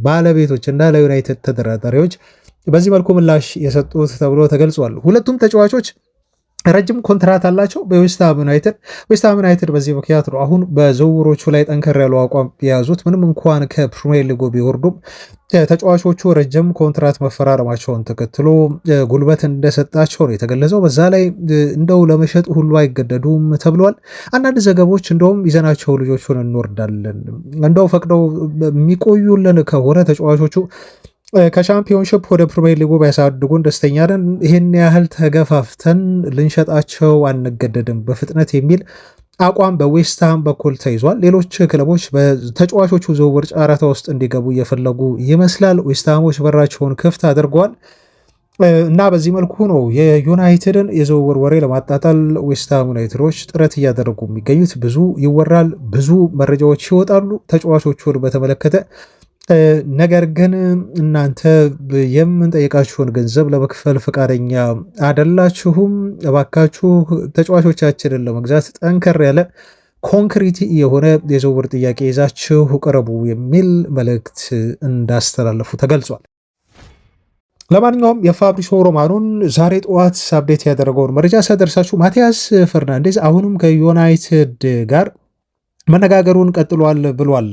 Speaker 1: ባለቤቶች እና ለዩናይትድ ተደራዳሪዎች በዚህ መልኩ ምላሽ የሰጡት ተብሎ ተገልጿል። ሁለቱም ተጫዋቾች ረጅም ኮንትራት አላቸው በዌስትሃም ዩናይትድ። ዌስትሃም ዩናይትድ በዚህ ምክንያት ነው አሁን በዝውውሮቹ ላይ ጠንከር ያለው አቋም የያዙት። ምንም እንኳን ከፕሪሚየር ሊጉ ቢወርዱም ተጫዋቾቹ ረጅም ኮንትራት መፈራረማቸውን ተከትሎ ጉልበት እንደሰጣቸው ነው የተገለጸው። በዛ ላይ እንደው ለመሸጥ ሁሉ አይገደዱም ተብሏል። አንዳንድ ዘገቦች እንደውም ይዘናቸው ልጆቹን እንወርዳለን እንደው ፈቅደው የሚቆዩልን ከሆነ ተጫዋቾቹ ከሻምፒዮንሽፕ ወደ ፕሪሚየር ሊጉ ቢያሳድጉን ደስተኛ ነን፣ ይህን ያህል ተገፋፍተን ልንሸጣቸው አንገደድም በፍጥነት የሚል አቋም በዌስትሃም በኩል ተይዟል። ሌሎች ክለቦች በተጫዋቾቹ ዝውውር ጨረታ ውስጥ እንዲገቡ እየፈለጉ ይመስላል። ዌስትሃሞች በራቸውን ክፍት አድርገዋል እና በዚህ መልኩ ነው የዩናይትድን የዝውውር ወሬ ለማጣጣል ዌስትሃም ዩናይትዶች ጥረት እያደረጉ የሚገኙት። ብዙ ይወራል፣ ብዙ መረጃዎች ይወጣሉ ተጫዋቾቹን በተመለከተ። ነገር ግን እናንተ የምንጠይቃችሁን ገንዘብ ለመክፈል ፈቃደኛ አይደላችሁም። እባካችሁ ተጫዋቾቻችንን ለመግዛት ጠንከር ያለ ኮንክሪት የሆነ የዝውውር ጥያቄ ይዛችሁ ቅረቡ የሚል መልእክት እንዳስተላለፉ ተገልጿል። ለማንኛውም የፋብሪሶ ሮማኖን ዛሬ ጠዋት አፕዴት ያደረገውን መረጃ ሳደርሳችሁ ማቲያስ ፈርናንዴዝ አሁንም ከዩናይትድ ጋር መነጋገሩን ቀጥሏል ብሏል።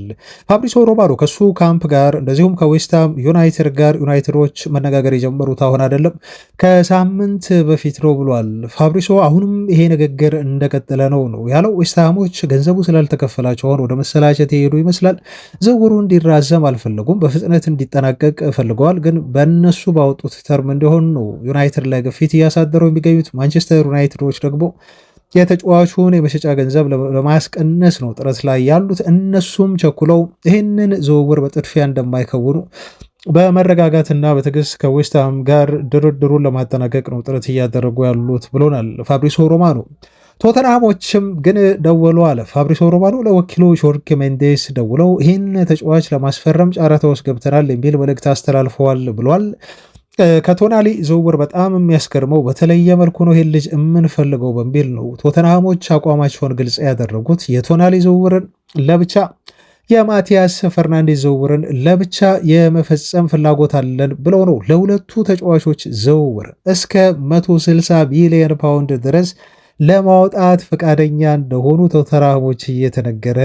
Speaker 1: ፋብሪሶ ሮማኖ ከሱ ካምፕ ጋር እንደዚሁም ከዌስትሃም ዩናይትድ ጋር ዩናይትዶች መነጋገር የጀመሩት አሁን አይደለም ከሳምንት በፊት ነው ብሏል ፋብሪሶ። አሁንም ይሄ ንግግር እንደቀጠለ ነው ያለው። ዌስትሃሞች ገንዘቡ ስላልተከፈላቸው አሁን ወደ መሰላቸት የሄዱ ይመስላል። ዝውውሩ እንዲራዘም አልፈለጉም፣ በፍጥነት እንዲጠናቀቅ ፈልገዋል። ግን በእነሱ ባወጡት ተርም እንዲሆን ነው ዩናይትድ ላይ ግፊት እያሳደረው የሚገኙት። ማንቸስተር ዩናይትዶች ደግሞ የተጫዋቹን የመሸጫ ገንዘብ ለማስቀነስ ነው ጥረት ላይ ያሉት። እነሱም ቸኩለው ይህንን ዝውውር በጥድፊያ እንደማይከውኑ በመረጋጋትና በትዕግስት ከዌስትሃም ጋር ድርድሩን ለማጠናቀቅ ነው ጥረት እያደረጉ ያሉት ብሎናል ፋብሪሶ ሮማኖ። ቶተንሃሞችም ግን ደወሉ አለ ፋብሪሶ ሮማኖ ለወኪሉ ጆርጌ ሜንዴስ ደውለው ይህን ተጫዋች ለማስፈረም ጨረታ ውስጥ ገብተናል የሚል መልእክት አስተላልፈዋል ብሏል። ከቶናሊ ዝውውር በጣም የሚያስገርመው በተለየ መልኩ ነው ይሄን ልጅ የምንፈልገው በሚል ነው ቶተንሃሞች አቋማቸውን ግልጽ ያደረጉት። የቶናሊ ዝውውርን ለብቻ የማቲያስ ፈርናንዴዝ ዝውውርን ለብቻ የመፈጸም ፍላጎት አለን ብለው ነው ለሁለቱ ተጫዋቾች ዝውውር እስከ 160 ቢሊዮን ፓውንድ ድረስ ለማውጣት ፈቃደኛ እንደሆኑ ቶተንሃሞች እየተነገረ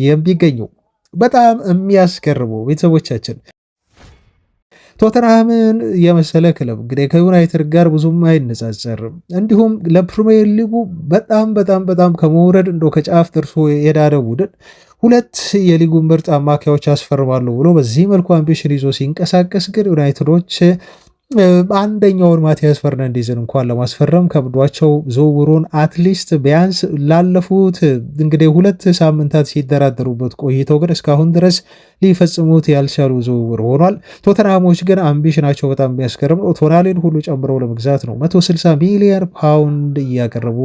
Speaker 1: የሚገኘው። በጣም የሚያስገርመው ቤተሰቦቻችን ቶተንሃምን የመሰለ ክለብ እንግዲህ ከዩናይትድ ጋር ብዙም አይነጻጸርም። እንዲሁም ለፕሪሚየር ሊጉ በጣም ከመውረድ እንደው ከጫፍ ደርሶ የዳደ ቡድን ሁለት የሊጉ ምርጥ አማካዮች አስፈርማለሁ ብሎ በዚህ መልኩ አምቢሽን ይዞ ሲንቀሳቀስ ግን ዩናይትዶች አንደኛውን ማቲያስ ፈርናንዴዝን እንኳን ለማስፈረም ከብዷቸው ዝውውሩን አትሊስት ቢያንስ ላለፉት እንግዲህ 2 ሳምንታት ሲደራደሩበት ቆይተው ግን እስካሁን ድረስ ሊፈጽሙት ያልቻሉ ዝውውር ሆኗል። ቶተንሃሞች ግን አምቢሽናቸው በጣም የሚያስገርም ነው። ቶናሊን ሁሉ ጨምረው ለመግዛት ነው 160 ሚሊዮን ፓውንድ እያቀረቡ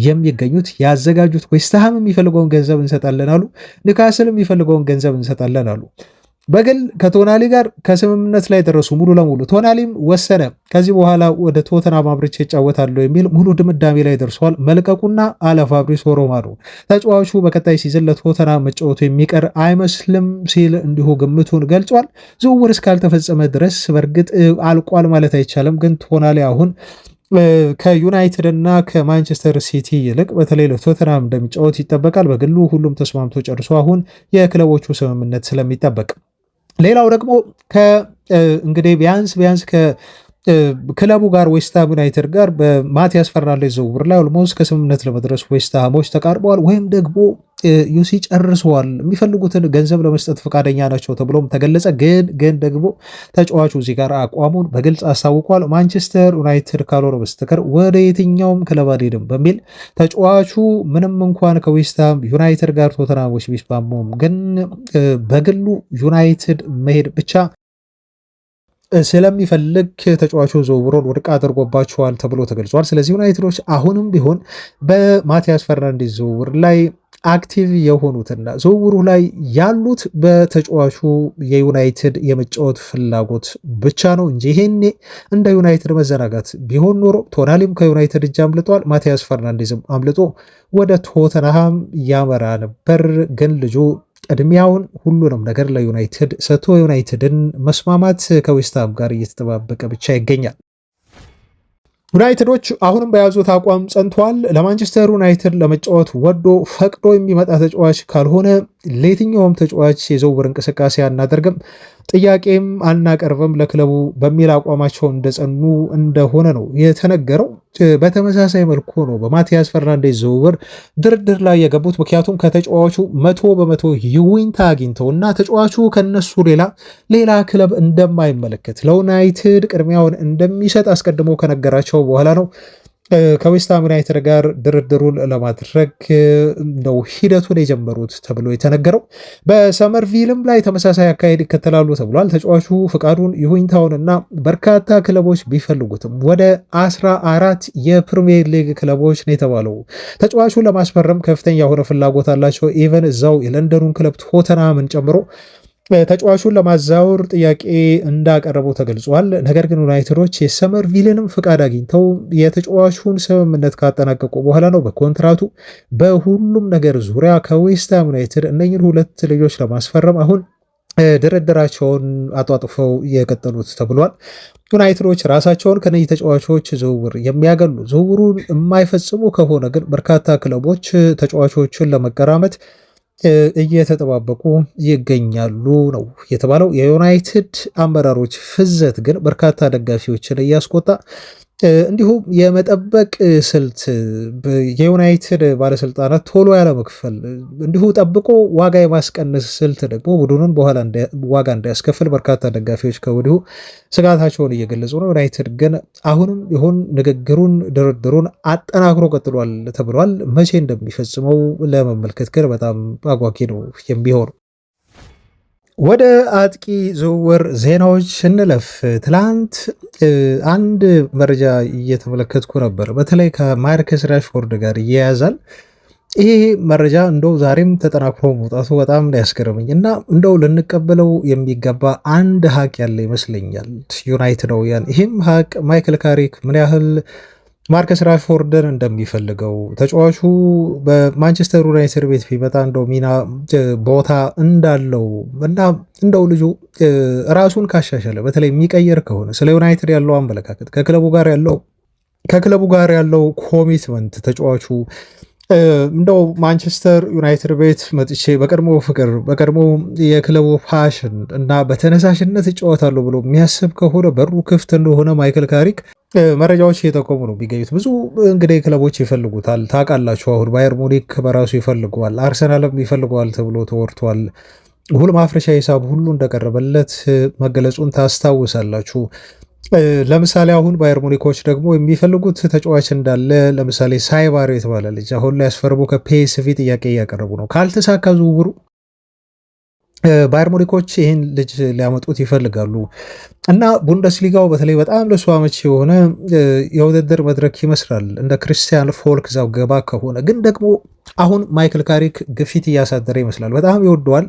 Speaker 1: የሚገኙት። ያዘጋጁት ዌስትሃም የሚፈልገውን ገንዘብ እንሰጣለን አሉ፣ ኒውካስል የሚፈልገውን ገንዘብ እንሰጣለን አሉ። በግል ከቶናሊ ጋር ከስምምነት ላይ ደረሱ ሙሉ ለሙሉ። ቶናሊም ወሰነ ከዚህ በኋላ ወደ ቶተንሃም አብርቼ እጫወታለሁ የሚል ሙሉ ድምዳሜ ላይ ደርሷል። መልቀቁና አለ ፋብሪሶ ሮማኖ ተጫዋቹ በቀጣይ ሲዝን ለቶተንሃም መጫወቱ የሚቀር አይመስልም ሲል እንዲሁ ግምቱን ገልጿል። ዝውውር እስካልተፈጸመ ድረስ በእርግጥ አልቋል ማለት አይቻልም። ግን ቶናሊ አሁን ከዩናይትድ እና ከማንቸስተር ሲቲ ይልቅ በተለይ ለቶተንሃም እንደሚጫወት ይጠበቃል። በግሉ ሁሉም ተስማምቶ ጨርሶ አሁን የክለቦቹ ስምምነት ስለሚጠበቅ ሌላው ደግሞ እንግዲህ ቢያንስ ክለቡ ጋር ዌስትሃም ዩናይትድ ጋር በማቲያስ ፈርናንዴዝ ዝውውር ላይ ኦልሞስት ከስምምነት ለመድረስ ዌስትሃሞች ተቃርበዋል ወይም ደግሞ ዩሲ ጨርሰዋል። የሚፈልጉትን ገንዘብ ለመስጠት ፈቃደኛ ናቸው ተብሎም ተገለጸ። ግን ደግሞ ተጫዋቹ እዚህ ጋር አቋሙን በግልጽ አስታውቋል። ማንቸስተር ዩናይትድ ካልሆነ በስተቀር ወደ የትኛውም ክለብ አልሄድም በሚል ተጫዋቹ ምንም እንኳን ከዌስትሃም ዩናይትድ ጋር ቶተንሃሞች ቢስማሙም ግን በግሉ ዩናይትድ መሄድ ብቻ ስለሚፈልግ ተጫዋቹ ዝውውሩን ውድቅ አድርጎባቸዋል ተብሎ ተገልጿል። ስለዚህ ዩናይትዶች አሁንም ቢሆን በማቲያስ ፈርናንዴዝ ዝውውር ላይ አክቲቭ የሆኑትና ዝውውሩ ላይ ያሉት በተጫዋቹ የዩናይትድ የመጫወት ፍላጎት ብቻ ነው እንጂ ይሄኔ እንደ ዩናይትድ መዘናጋት ቢሆን ኖሮ ቶናሊም ከዩናይትድ እጅ አምልጧል፣ ማቲያስ ፈርናንዴዝም አምልጦ ወደ ቶተንሃም ያመራ ነበር። ግን ልጁ ቅድሚያውን ሁሉንም ነገር ለዩናይትድ ሰጥቶ ዩናይትድን መስማማት ከዌስትሃም ጋር እየተጠባበቀ ብቻ ይገኛል። ዩናይትዶች አሁንም በያዙት አቋም ጸንተዋል። ለማንቸስተር ዩናይትድ ለመጫወት ወዶ ፈቅዶ የሚመጣ ተጫዋች ካልሆነ ለየትኛውም ተጫዋች የዝውውር እንቅስቃሴ አናደርግም፣ ጥያቄም አናቀርብም ለክለቡ በሚል አቋማቸው እንደጸኑ እንደሆነ ነው የተነገረው። በተመሳሳይ መልኩ ነው በማቲያስ ፈርናንዴዝ ዝውውር ድርድር ላይ የገቡት። ምክንያቱም ከተጫዋቹ 100% ይሁንታ አግኝተው እና ተጫዋቹ ከነሱ ሌላ ክለብ እንደማይመለከት ለዩናይትድ ቅድሚያውን እንደሚሰጥ አስቀድሞ ከነገራቸው በኋላ ነው ከዌስትሃም ዩናይትድ ጋር ድርድሩን ለማድረግ ነው ሂደቱን የጀመሩት ተብሎ የተነገረው። በሰመርቪልም ላይ ተመሳሳይ አካሄድ ይከተላሉ ተብሏል። ተጫዋቹ ፍቃዱን ይሁንታውን እና በርካታ ክለቦች ቢፈልጉትም ወደ 14 የፕሪሚየር ሊግ ክለቦች ነው የተባለው ተጫዋቹን ለማስፈረም ከፍተኛ የሆነ ፍላጎት አላቸው። ኢቨን እዛው የለንደኑን ክለብ ቶተንሃምን ጨምሮ ተጫዋቹን ለማዛወር ጥያቄ እንዳቀረቡ ተገልጿል። ነገር ግን ዩናይትዶች የሰመርቪልንም ፍቃድ አግኝተው የተጫዋቹን ስምምነት ካጠናቀቁ በኋላ ነው በኮንትራቱ በሁሉም ነገር ዙሪያ ከዌስትሃም ዩናይትድ እነኝን ሁለት ልጆች ለማስፈረም አሁን ድርድራቸውን አጧጥፈው የቀጠሉት ተብሏል። ዩናይትዶች ራሳቸውን ከነዚህ ተጫዋቾች ዝውውር የሚያገሉ ዝውውሩን የማይፈጽሙ ከሆነ ግን በርካታ ክለቦች ተጫዋቾችን ለመቀራመት እየተጠባበቁ ይገኛሉ ነው የተባለው። የዩናይትድ አመራሮች ፍዘት ግን በርካታ ደጋፊዎችን እያስቆጣ እንዲሁም የመጠበቅ ስልት የዩናይትድ ባለስልጣናት ቶሎ ያለመክፈል እንዲሁ ጠብቆ ዋጋ የማስቀነስ ስልት ደግሞ ቡድኑን በኋላ ዋጋ እንዳያስከፍል በርካታ ደጋፊዎች ከወዲሁ ስጋታቸውን እየገለጹ ነው። ዩናይትድ ግን አሁንም ቢሆን ንግግሩን፣ ድርድሩን አጠናክሮ ቀጥሏል ተብሏል። መቼ እንደሚፈጽመው ለመመልከት ግን በጣም አጓጊ ነው የሚሆኑ። ወደ አጥቂ ዝውውር ዜናዎች እንለፍ። ትላንት አንድ መረጃ እየተመለከትኩ ነበር፣ በተለይ ከማርከስ ራሽፎርድ ጋር ይያያዛል። ይሄ መረጃ እንደው ዛሬም ተጠናክሮ መውጣቱ በጣም ያስገረመኝ እና እንደው ልንቀበለው የሚገባ አንድ ሀቅ ያለ ይመስለኛል ዩናይትዳውያን። ይህም ሀቅ ማይክል ካሪክ ምን ያህል ማርከስ ራሽፎርድን እንደሚፈልገው ተጫዋቹ በማንቸስተር ዩናይትድ ቤት ቢመጣ እንደው ሚና ቦታ እንዳለው እና እንደው ልጁ ራሱን ካሻሻለ በተለይ የሚቀየር ከሆነ ስለ ዩናይትድ ያለው አመለካከት ከክለቡ ጋር ያለው ኮሚትመንት ተጫዋቹ እንደው ማንቸስተር ዩናይትድ ቤት መጥቼ በቀድሞ ፍቅር በቀድሞ የክለቡ ፓሽን እና በተነሳሽነት እጫወታለሁ ብሎ የሚያስብ ከሆነ በሩ ክፍት እንደሆነ ማይክል ካሪክ መረጃዎች እየጠቆሙ ነው የሚገኙት። ብዙ እንግዲህ ክለቦች ይፈልጉታል ታውቃላችሁ። አሁን ባየር ሙኒክ በራሱ ይፈልገዋል፣ አርሰናልም ይፈልገዋል ተብሎ ተወርቷል። ሁሉ ማፍረሻ ሂሳብ ሁሉ እንደቀረበለት መገለጹን ታስታውሳላችሁ። ለምሳሌ አሁን ባየር ሙኒኮች ደግሞ የሚፈልጉት ተጫዋች እንዳለ ለምሳሌ ሳይባር የተባለ ልጅ አሁን ላይ ያስፈርሙ ከፒኤስቪ ጥያቄ እያቀረቡ ነው። ካልተሳካ ዝውውሩ ባየር ሙኒኮች ይህን ልጅ ሊያመጡት ይፈልጋሉ እና ቡንደስሊጋው በተለይ በጣም ለሱ አመቺ የሆነ የውድድር መድረክ ይመስላል እንደ ክርስቲያን ፎልክ ዛው ገባ ከሆነ። ግን ደግሞ አሁን ማይክል ካሪክ ግፊት እያሳደረ ይመስላል። በጣም ይወደዋል።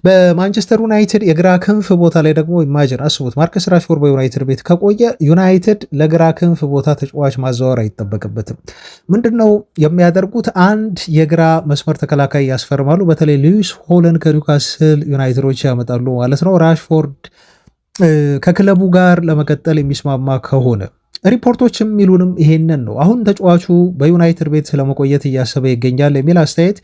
Speaker 1: በማንቸስተር ዩናይትድ የግራ ክንፍ ቦታ ላይ ደግሞ ኢማጅን አስቡት፣ ማርከስ ራሽፎርድ በዩናይትድ ቤት ከቆየ ዩናይትድ ለግራ ክንፍ ቦታ ተጫዋች ማዘዋወር አይጠበቅበትም። ምንድነው የሚያደርጉት? አንድ የግራ መስመር ተከላካይ ያስፈርማሉ። በተለይ ሉዊስ ሆልን ከኒውካስል ዩናይትዶች ያመጣሉ ማለት ነው። ራሽፎርድ ከክለቡ ጋር ለመቀጠል የሚስማማ ከሆነ ሪፖርቶች የሚሉንም ይሄንን ነው። አሁን ተጫዋቹ በዩናይትድ ቤት ስለመቆየት እያሰበ ይገኛል የሚል አስተያየት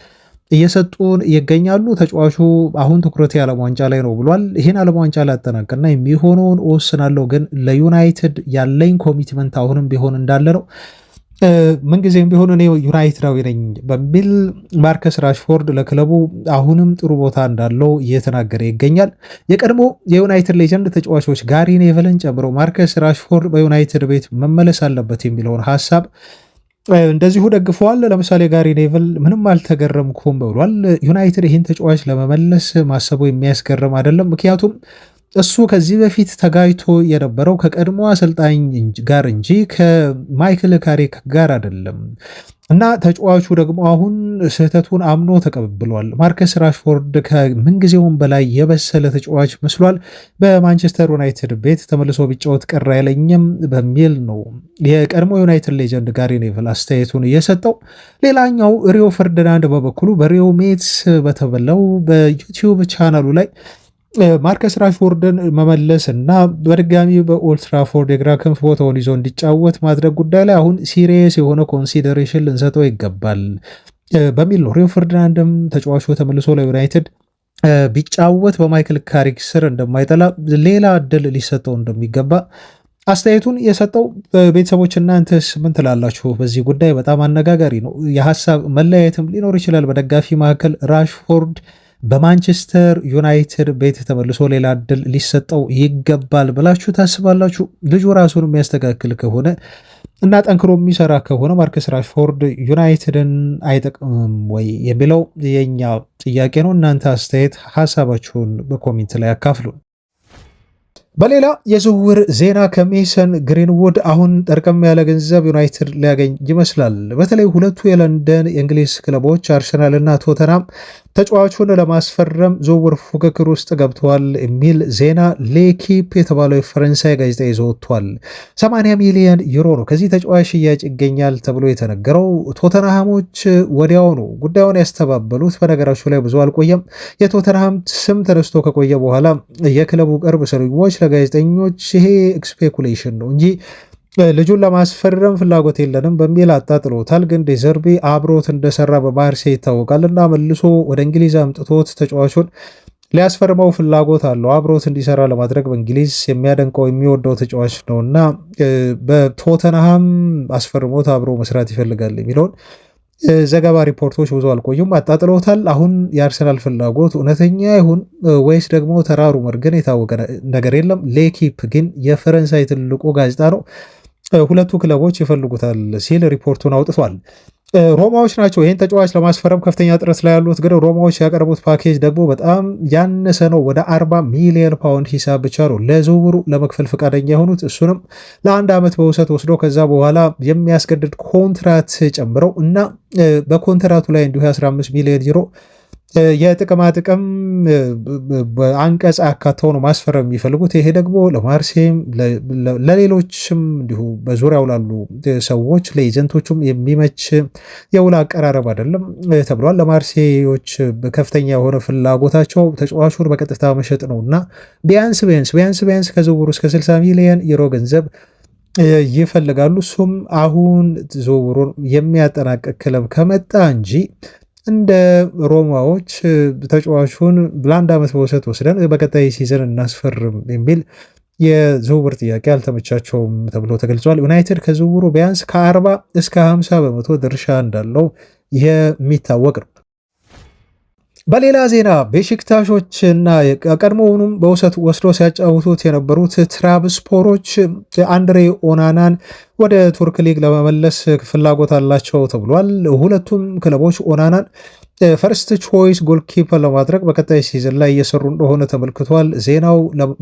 Speaker 1: እየሰጡን ይገኛሉ። ተጫዋቹ አሁን ትኩረት የዓለም ዋንጫ ላይ ነው ብሏል። ይህን ዓለም ዋንጫ ላጠናቅና የሚሆነውን እወስናለሁ፣ ግን ለዩናይትድ ያለኝ ኮሚትመንት አሁንም ቢሆን እንዳለ ነው። ምንጊዜም ቢሆን እኔ ዩናይትዳዊ ነኝ በሚል ማርከስ ራሽፎርድ ለክለቡ አሁንም ጥሩ ቦታ እንዳለው እየተናገረ ይገኛል። የቀድሞ የዩናይትድ ሌጀንድ ተጫዋቾች ጋሪ ኔቨልን ጨምሮ ማርከስ ራሽፎርድ በዩናይትድ ቤት መመለስ አለበት የሚለውን ሀሳብ እንደዚሁ ደግፈዋል። ለምሳሌ ጋሪ ኔቨል ምንም አልተገረምኩም ብሏል። ዩናይትድ ይህን ተጫዋች ለመመለስ ማሰቡ የሚያስገርም አይደለም፣ ምክንያቱም እሱ ከዚህ በፊት ተጋይቶ የነበረው ከቀድሞ አሰልጣኝ ጋር እንጂ ከማይክል ካሪክ ጋር አይደለም እና ተጫዋቹ ደግሞ አሁን ስህተቱን አምኖ ተቀብሏል። ማርከስ ራሽፎርድ ከምንጊዜውም በላይ የበሰለ ተጫዋች መስሏል። በማንቸስተር ዩናይትድ ቤት ተመልሶ ቢጫወት ቀር አይለኝም በሚል ነው የቀድሞ ዩናይትድ ሌጀንድ ጋሪ ኔቭል አስተያየቱን እየሰጠው። ሌላኛው ሪዮ ፈርዲናንድ በበኩሉ በሪዮ ሜትስ በተበለው በዩቲዩብ ቻናሉ ላይ ማርከስ ራሽፎርድን መመለስ እና በድጋሚ በኦልድ ትራፎርድ የግራ ክንፍ ቦታውን ይዞ እንዲጫወት ማድረግ ጉዳይ ላይ አሁን ሲሪየስ የሆነ ኮንሲደሬሽን ልንሰጠው ይገባል በሚል ነው። ሪዮ ፈርዲናንድም ተጫዋቹ ተመልሶ ለዩናይትድ ቢጫወት በማይክል ካሪክ ስር እንደማይጠላ፣ ሌላ እድል ሊሰጠው እንደሚገባ አስተያየቱን የሰጠው። ቤተሰቦች እናንተስ ምን ትላላችሁ በዚህ ጉዳይ? በጣም አነጋጋሪ ነው። የሀሳብ መለያየትም ሊኖር ይችላል በደጋፊ መካከል። ራሽፎርድ በማንቸስተር ዩናይትድ ቤት ተመልሶ ሌላ እድል ሊሰጠው ይገባል ብላችሁ ታስባላችሁ? ልጁ ራሱን የሚያስተካክል ከሆነ እና ጠንክሮ የሚሰራ ከሆነ ማርከስ ራሽፎርድ ዩናይትድን አይጠቅምም ወይ የሚለው የኛ ጥያቄ ነው። እናንተ አስተያየት ሀሳባችሁን በኮሜንት ላይ አካፍሉ። በሌላ የዝውውር ዜና ከሜሰን ግሪንውድ አሁን ጠርቀም ያለ ገንዘብ ዩናይትድ ሊያገኝ ይመስላል። በተለይ ሁለቱ የለንደን የእንግሊዝ ክለቦች አርሰናል እና ቶተናም ተጫዋቹን ለማስፈረም ዝውውር ፉክክር ውስጥ ገብተዋል የሚል ዜና ሌኪፕ የተባለው የፈረንሳይ ጋዜጣ ይዞ ወጥቷል። 80 ሚሊዮን ዩሮ ነው ከዚህ ተጫዋች ሽያጭ ይገኛል ተብሎ የተነገረው። ቶተንሃሞች ወዲያው ነው ጉዳዩን ያስተባበሉት። በነገራችሁ ላይ ብዙ አልቆየም። የቶተንሃም ስም ተነስቶ ከቆየ በኋላ የክለቡ ቅርብ ሰዎች ለጋዜጠኞች ይሄ ስፔኩሌሽን ነው እንጂ ልጁን ለማስፈረም ፍላጎት የለንም በሚል አጣጥሎታል። ግን ዴዘርቢ አብሮት እንደሰራ በማርሴይ ይታወቃል እና መልሶ ወደ እንግሊዝ አምጥቶት ተጫዋቹን ሊያስፈርመው ፍላጎት አለው። አብሮት እንዲሰራ ለማድረግ በእንግሊዝ የሚያደንቀው የሚወደው ተጫዋች ነው እና በቶተንሃም አስፈርሞት አብሮ መስራት ይፈልጋል የሚለውን ዘገባ ሪፖርቶች ብዙ አልቆዩም፣ አጣጥለውታል። አሁን የአርሰናል ፍላጎት እውነተኛ ይሁን ወይስ ደግሞ ተራ ሩመር ግን የታወቀ ነገር የለም። ሌኪፕ ግን የፈረንሳይ ትልቁ ጋዜጣ ነው፣ ሁለቱ ክለቦች ይፈልጉታል ሲል ሪፖርቱን አውጥቷል። ሮማዎች ናቸው ይህን ተጫዋች ለማስፈረም ከፍተኛ ጥረት ላይ ያሉት። ግን ሮማዎች ያቀረቡት ፓኬጅ ደግሞ በጣም ያነሰ ነው። ወደ 40 ሚሊዮን ፓውንድ ሂሳብ ብቻ ነው ለዝውውሩ ለመክፈል ፈቃደኛ የሆኑት። እሱንም ለአንድ ዓመት በውሰት ወስዶ ከዛ በኋላ የሚያስገድድ ኮንትራት ጨምረው እና በኮንትራቱ ላይ እንዲሁ 15 ሚሊዮን ዩሮ የጥቅማ ጥቅም አንቀጽ አካተው ነው ማስፈረም የሚፈልጉት። ይሄ ደግሞ ለማርሴይም ለሌሎችም እንዲሁ በዙሪያው ላሉ ሰዎች ለኤጀንቶቹም የሚመች የውል አቀራረብ አይደለም ተብሏል። ለማርሴዮች ከፍተኛ የሆነ ፍላጎታቸው ተጫዋቹን በቀጥታ መሸጥ ነው እና ቢያንስ ከዝውውሩ እስከ 60 ሚሊዮን ዩሮ ገንዘብ ይፈልጋሉ። እሱም አሁን ዝውውሩን የሚያጠናቅቅ ክለብ ከመጣ እንጂ እንደ ሮማዎች ተጫዋቹን ለአንድ ዓመት በውሰት ወስደን በቀጣይ ሲዝን እናስፈርም የሚል የዝውውር ጥያቄ አልተመቻቸውም ተብሎ ተገልጿል። ዩናይትድ ከዝውውሩ ቢያንስ ከ40 እስከ 50 በመቶ ድርሻ እንዳለው ይሄ የሚታወቅ ነው። በሌላ ዜና ቤሺክታሾችና ቀድሞውኑም በውሰት ወስዶ ሲያጫውቱት የነበሩት ትራብስፖሮች አንድሬ ኦናናን ወደ ቱርክ ሊግ ለመመለስ ፍላጎት አላቸው ተብሏል። ሁለቱም ክለቦች ኦናናን ፈርስት ቾይስ ጎልኪፐር ለማድረግ በቀጣይ ሲዝን ላይ እየሰሩ እንደሆነ ተመልክቷል። ዜናው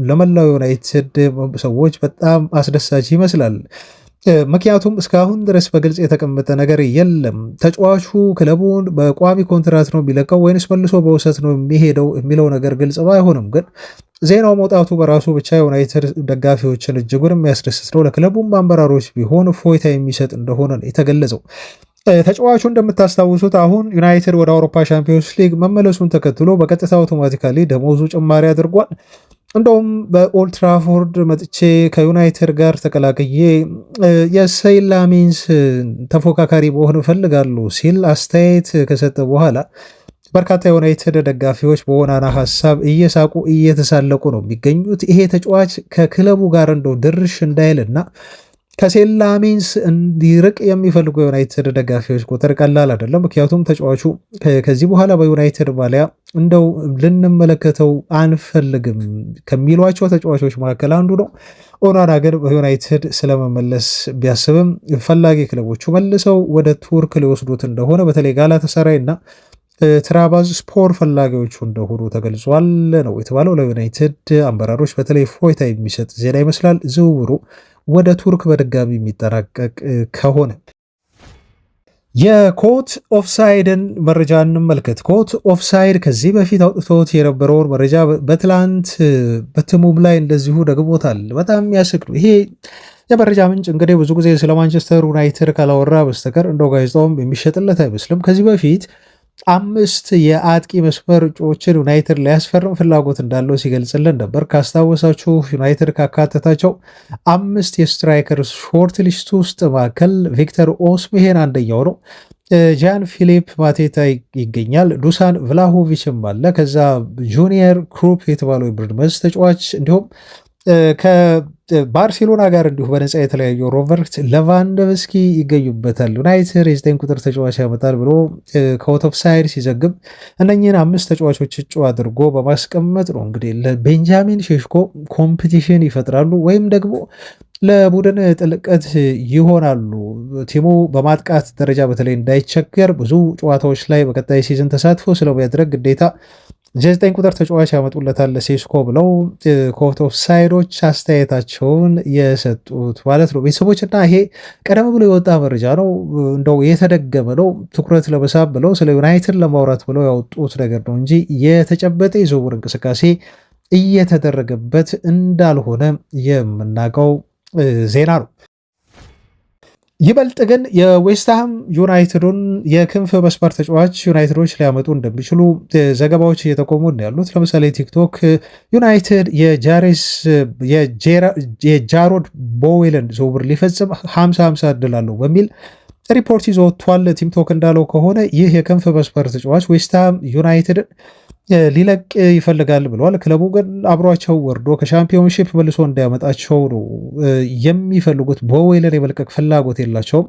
Speaker 1: ለመላው ዩናይትድ ሰዎች በጣም አስደሳች ይመስላል። ምክንያቱም እስካሁን ድረስ በግልጽ የተቀመጠ ነገር የለም። ተጫዋቹ ክለቡን በቋሚ ኮንትራት ነው የሚለቀው ወይንስ መልሶ በውሰት ነው የሚሄደው የሚለው ነገር ግልጽ ባይሆንም ግን ዜናው መውጣቱ በራሱ ብቻ ዩናይትድ ደጋፊዎችን እጅጉን የሚያስደስት ነው። ለክለቡም አመራሮች ቢሆን ፎይታ የሚሰጥ እንደሆነ ነው የተገለጸው። ተጫዋቹ እንደምታስታውሱት አሁን ዩናይትድ ወደ አውሮፓ ሻምፒዮንስ ሊግ መመለሱን ተከትሎ በቀጥታ አውቶማቲካሊ ደሞዙ ጭማሪ አድርጓል። እንደውም በኦልትራፎርድ መጥቼ ከዩናይትድ ጋር ተቀላቅዬ የሴላሚንስ ተፎካካሪ መሆን እፈልጋለሁ ሲል አስተያየት ከሰጠ በኋላ በርካታ የዩናይትድ ደጋፊዎች በኦናና ሀሳብ እየሳቁ እየተሳለቁ ነው የሚገኙት። ይሄ ተጫዋች ከክለቡ ጋር እንደው ድርሽ እንዳይልና ከሴላሚንስ እንዲርቅ የሚፈልጉ የዩናይትድ ደጋፊዎች ቁጥር ቀላል አይደለም። ምክንያቱም ተጫዋቹ ከዚህ በኋላ በዩናይትድ ማሊያ እንደው ልንመለከተው አንፈልግም ከሚሏቸው ተጫዋቾች መካከል አንዱ ነው። ኦናና ግን በዩናይትድ ስለመመለስ ቢያስብም ፈላጊ ክለቦቹ መልሰው ወደ ቱርክ ሊወስዱት እንደሆነ በተለይ ጋላታሳራይ እና ትራባዝ ስፖር ፈላጊዎቹ እንደሆኑ ተገልጿል ነው የተባለው። ለዩናይትድ አመራሮች በተለይ ፎይታ የሚሰጥ ዜና ይመስላል ዝውውሩ ወደ ቱርክ በድጋሚ የሚጠናቀቅ ከሆነ። የኮት ኦፍሳይድን መረጃ እንመልከት። ኮት ኦፍሳይድ ከዚህ በፊት አውጥቶት የነበረውን መረጃ በትላንት በትሙም ላይ እንደዚሁ ደግሞታል። በጣም የሚያስቅ ነው ይሄ የመረጃ ምንጭ። እንግዲህ ብዙ ጊዜ ስለ ማንቸስተር ዩናይትድ ካላወራ በስተቀር እንደው ጋዜጣውም የሚሸጥለት አይመስልም። ከዚህ በፊት 5 የአጥቂ መስመር እጩዎችን ዩናይትድ ሊያስፈርም ፍላጎት እንዳለው ሲገልጽልን ነበር። ካስታወሳችሁ ዩናይትድ ካካተታቸው 5 የስትራይከር ሾርት ሊስት ውስጥ መካከል ቪክተር ኦስሜሄን አንደኛው ነው። ጃን ፊሊፕ ማቴታ ይገኛል። ዱሳን ቭላሆቪችም አለ። ከዛ ጁኒየር ክሩፕ የተባለው የብርድመዝ ተጫዋች እንዲሁም ከባርሴሎና ጋር እንዲሁ በነፃ የተለያዩ ሮበርት ሌቫንዶቭስኪ ይገኙበታል። ዩናይትድ የ9 ቁጥር ተጫዋች ያመጣል ብሎ ከኮት ኦፍሳይድ ሲዘግብ እነኝህን 5 ተጫዋቾች እጩ አድርጎ በማስቀመጥ ነው እንግዲህ ለቤንጃሚን ሼሽኮ ኮምፒቲሽን ይፈጥራሉ ወይም ደግሞ ለቡድን ጥልቀት ይሆናሉ። ቲሙ በማጥቃት ደረጃ በተለይ እንዳይቸገር ብዙ ጨዋታዎች ላይ በቀጣይ ሲዝን ተሳትፎ ስለሚያደርግ ግዴታ 9 ቁጥር ተጫዋች ያመጡለታል ሴስኮ ብለው ኮት ኦፍሳይዶች አስተያየታቸውን የሰጡት ማለት ነው ቤተሰቦችና ይሄ ቀደም ብሎ የወጣ መረጃ ነው፣ እንደው የተደገመ ነው። ትኩረት ለመሳብ ብለው ስለ ዩናይትድ ለማውራት ብለው ያወጡት ነገር ነው እንጂ የተጨበጠ የዝውውር እንቅስቃሴ እየተደረገበት እንዳልሆነ የምናውቀው ዜና ነው። ይበልጥ ግን የዌስትሃም ዩናይትዱን የክንፍ መስመር ተጫዋች ዩናይትዶች ሊያመጡ እንደሚችሉ ዘገባዎች እየጠቆሙ ነው ያሉት። ለምሳሌ ቲክቶክ ዩናይትድ የጃሮድ ቦዌልን ዝውውር ሊፈጽም 50-50 እድል አለው በሚል ሪፖርት ይዞ ወጥቷል። ቲምቶክ እንዳለው ከሆነ ይህ የክንፍ መስመር ተጫዋች ዌስትሃም ዩናይትድን ሊለቅ ይፈልጋል ብለዋል። ክለቡ ግን አብሯቸው ወርዶ ከሻምፒዮንሺፕ መልሶ እንዲያመጣቸው ነው የሚፈልጉት። ቦዌልን የመልቀቅ ፍላጎት የላቸውም።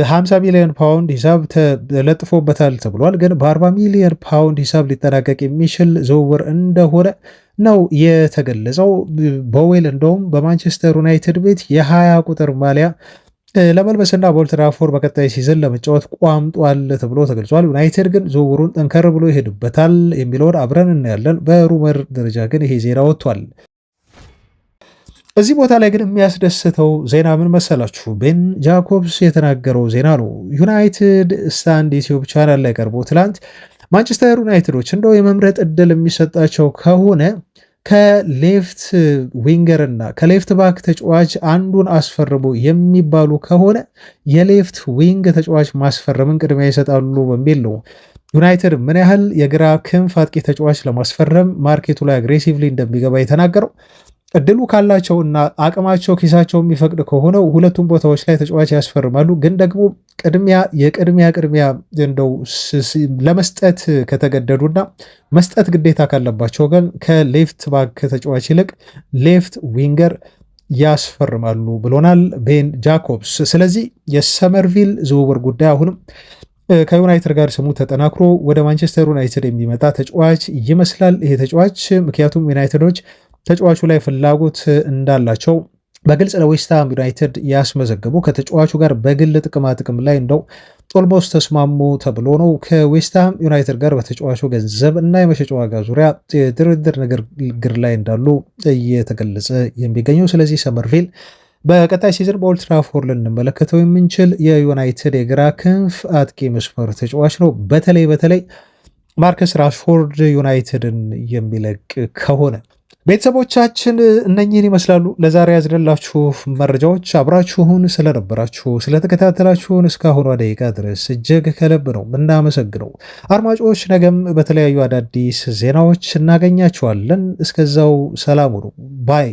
Speaker 1: 50 ሚሊዮን ፓውንድ ሂሳብ ተለጥፎበታል ተብሏል። ግን በ40 ሚሊዮን ፓውንድ ሂሳብ ሊጠናቀቅ የሚችል ዝውውር እንደሆነ ነው የተገለጸው። ቦዌል እንደውም በማንቸስተር ዩናይትድ ቤት የ20 ቁጥር ማሊያ ለመልበስና በኦልድ ትራፎርድ በቀጣይ ሲዝን ለመጫወት ቋምጧል ተብሎ ተገልጿል። ዩናይትድ ግን ዝውውሩን ጠንከር ብሎ ይሄድበታል የሚለውን አብረን እናያለን። በሩመር ደረጃ ግን ይሄ ዜና ወጥቷል። እዚህ ቦታ ላይ ግን የሚያስደስተው ዜና ምን መሰላችሁ? ቤን ጃኮብስ የተናገረው ዜና ነው። ዩናይትድ ስታንድ ዩቲዩብ ቻናል ላይ ቀርቦ ትላንት ማንቸስተር ዩናይትዶች እንደው የመምረጥ እድል የሚሰጣቸው ከሆነ ከሌፍት ዊንገር እና ከሌፍት ባክ ተጫዋች አንዱን አስፈርሙ የሚባሉ ከሆነ የሌፍት ዊንግ ተጫዋች ማስፈረምን ቅድሚያ ይሰጣሉ በሚል ነው። ዩናይትድ ምን ያህል የግራ ክንፍ አጥቂ ተጫዋች ለማስፈረም ማርኬቱ ላይ አግሬሲቭሊ እንደሚገባ የተናገረው እድሉ ካላቸው እና አቅማቸው ኪሳቸው የሚፈቅድ ከሆነ ሁለቱም ቦታዎች ላይ ተጫዋች ያስፈርማሉ። ግን ደግሞ የቅድሚያ እንደው ለመስጠት ከተገደዱና መስጠት ግዴታ ካለባቸው ግን ከሌፍት ባክ ተጫዋች ይልቅ ሌፍት ዊንገር ያስፈርማሉ ብሎናል ቤን ጃኮብስ። ስለዚህ የሰመርቪል ዝውውር ጉዳይ አሁንም ከዩናይትድ ጋር ስሙ ተጠናክሮ ወደ ማንቸስተር ዩናይትድ የሚመጣ ተጫዋች ይመስላል። ይሄ ተጫዋች ምክንያቱም ዩናይትዶች ተጫዋቹ ላይ ፍላጎት እንዳላቸው በግልጽ ለዌስትሃም ዩናይትድ ያስመዘገቡ ከተጫዋቹ ጋር በግል ጥቅም ላይ እንደው ኦልሞስት ተስማሙ ተብሎ ነው ከዌስትሃም ዩናይትድ ጋር በተጫዋቹ ገንዘብ እና የመሸጫ ዋጋ ዙሪያ ድርድር ንግግር ላይ እንዳሉ እየተገለጸ የሚገኘው። ስለዚህ ሰመርቪል በቀጣይ ሲዝን በኦልድ ትራፎርድ ልንመለከተው የምንችል የዩናይትድ የግራ ክንፍ አጥቂ መስመር ተጫዋች ነው። በተለይ ማርከስ ራሽፎርድ ዩናይትድን የሚለቅ ከሆነ ቤተሰቦቻችን እነኚህን ይመስላሉ ለዛሬ ያዝንላችሁ መረጃዎች። አብራችሁን ስለነበራችሁ ስለተከታተላችሁን እስካሁኗ ደቂቃ ድረስ እጅግ ከልብ ነው የምናመሰግነው። አድማጮች ነገም በተለያዩ አዳዲስ ዜናዎች እናገኛችኋለን። እስከዛው ሰላም ሁኑ ባይ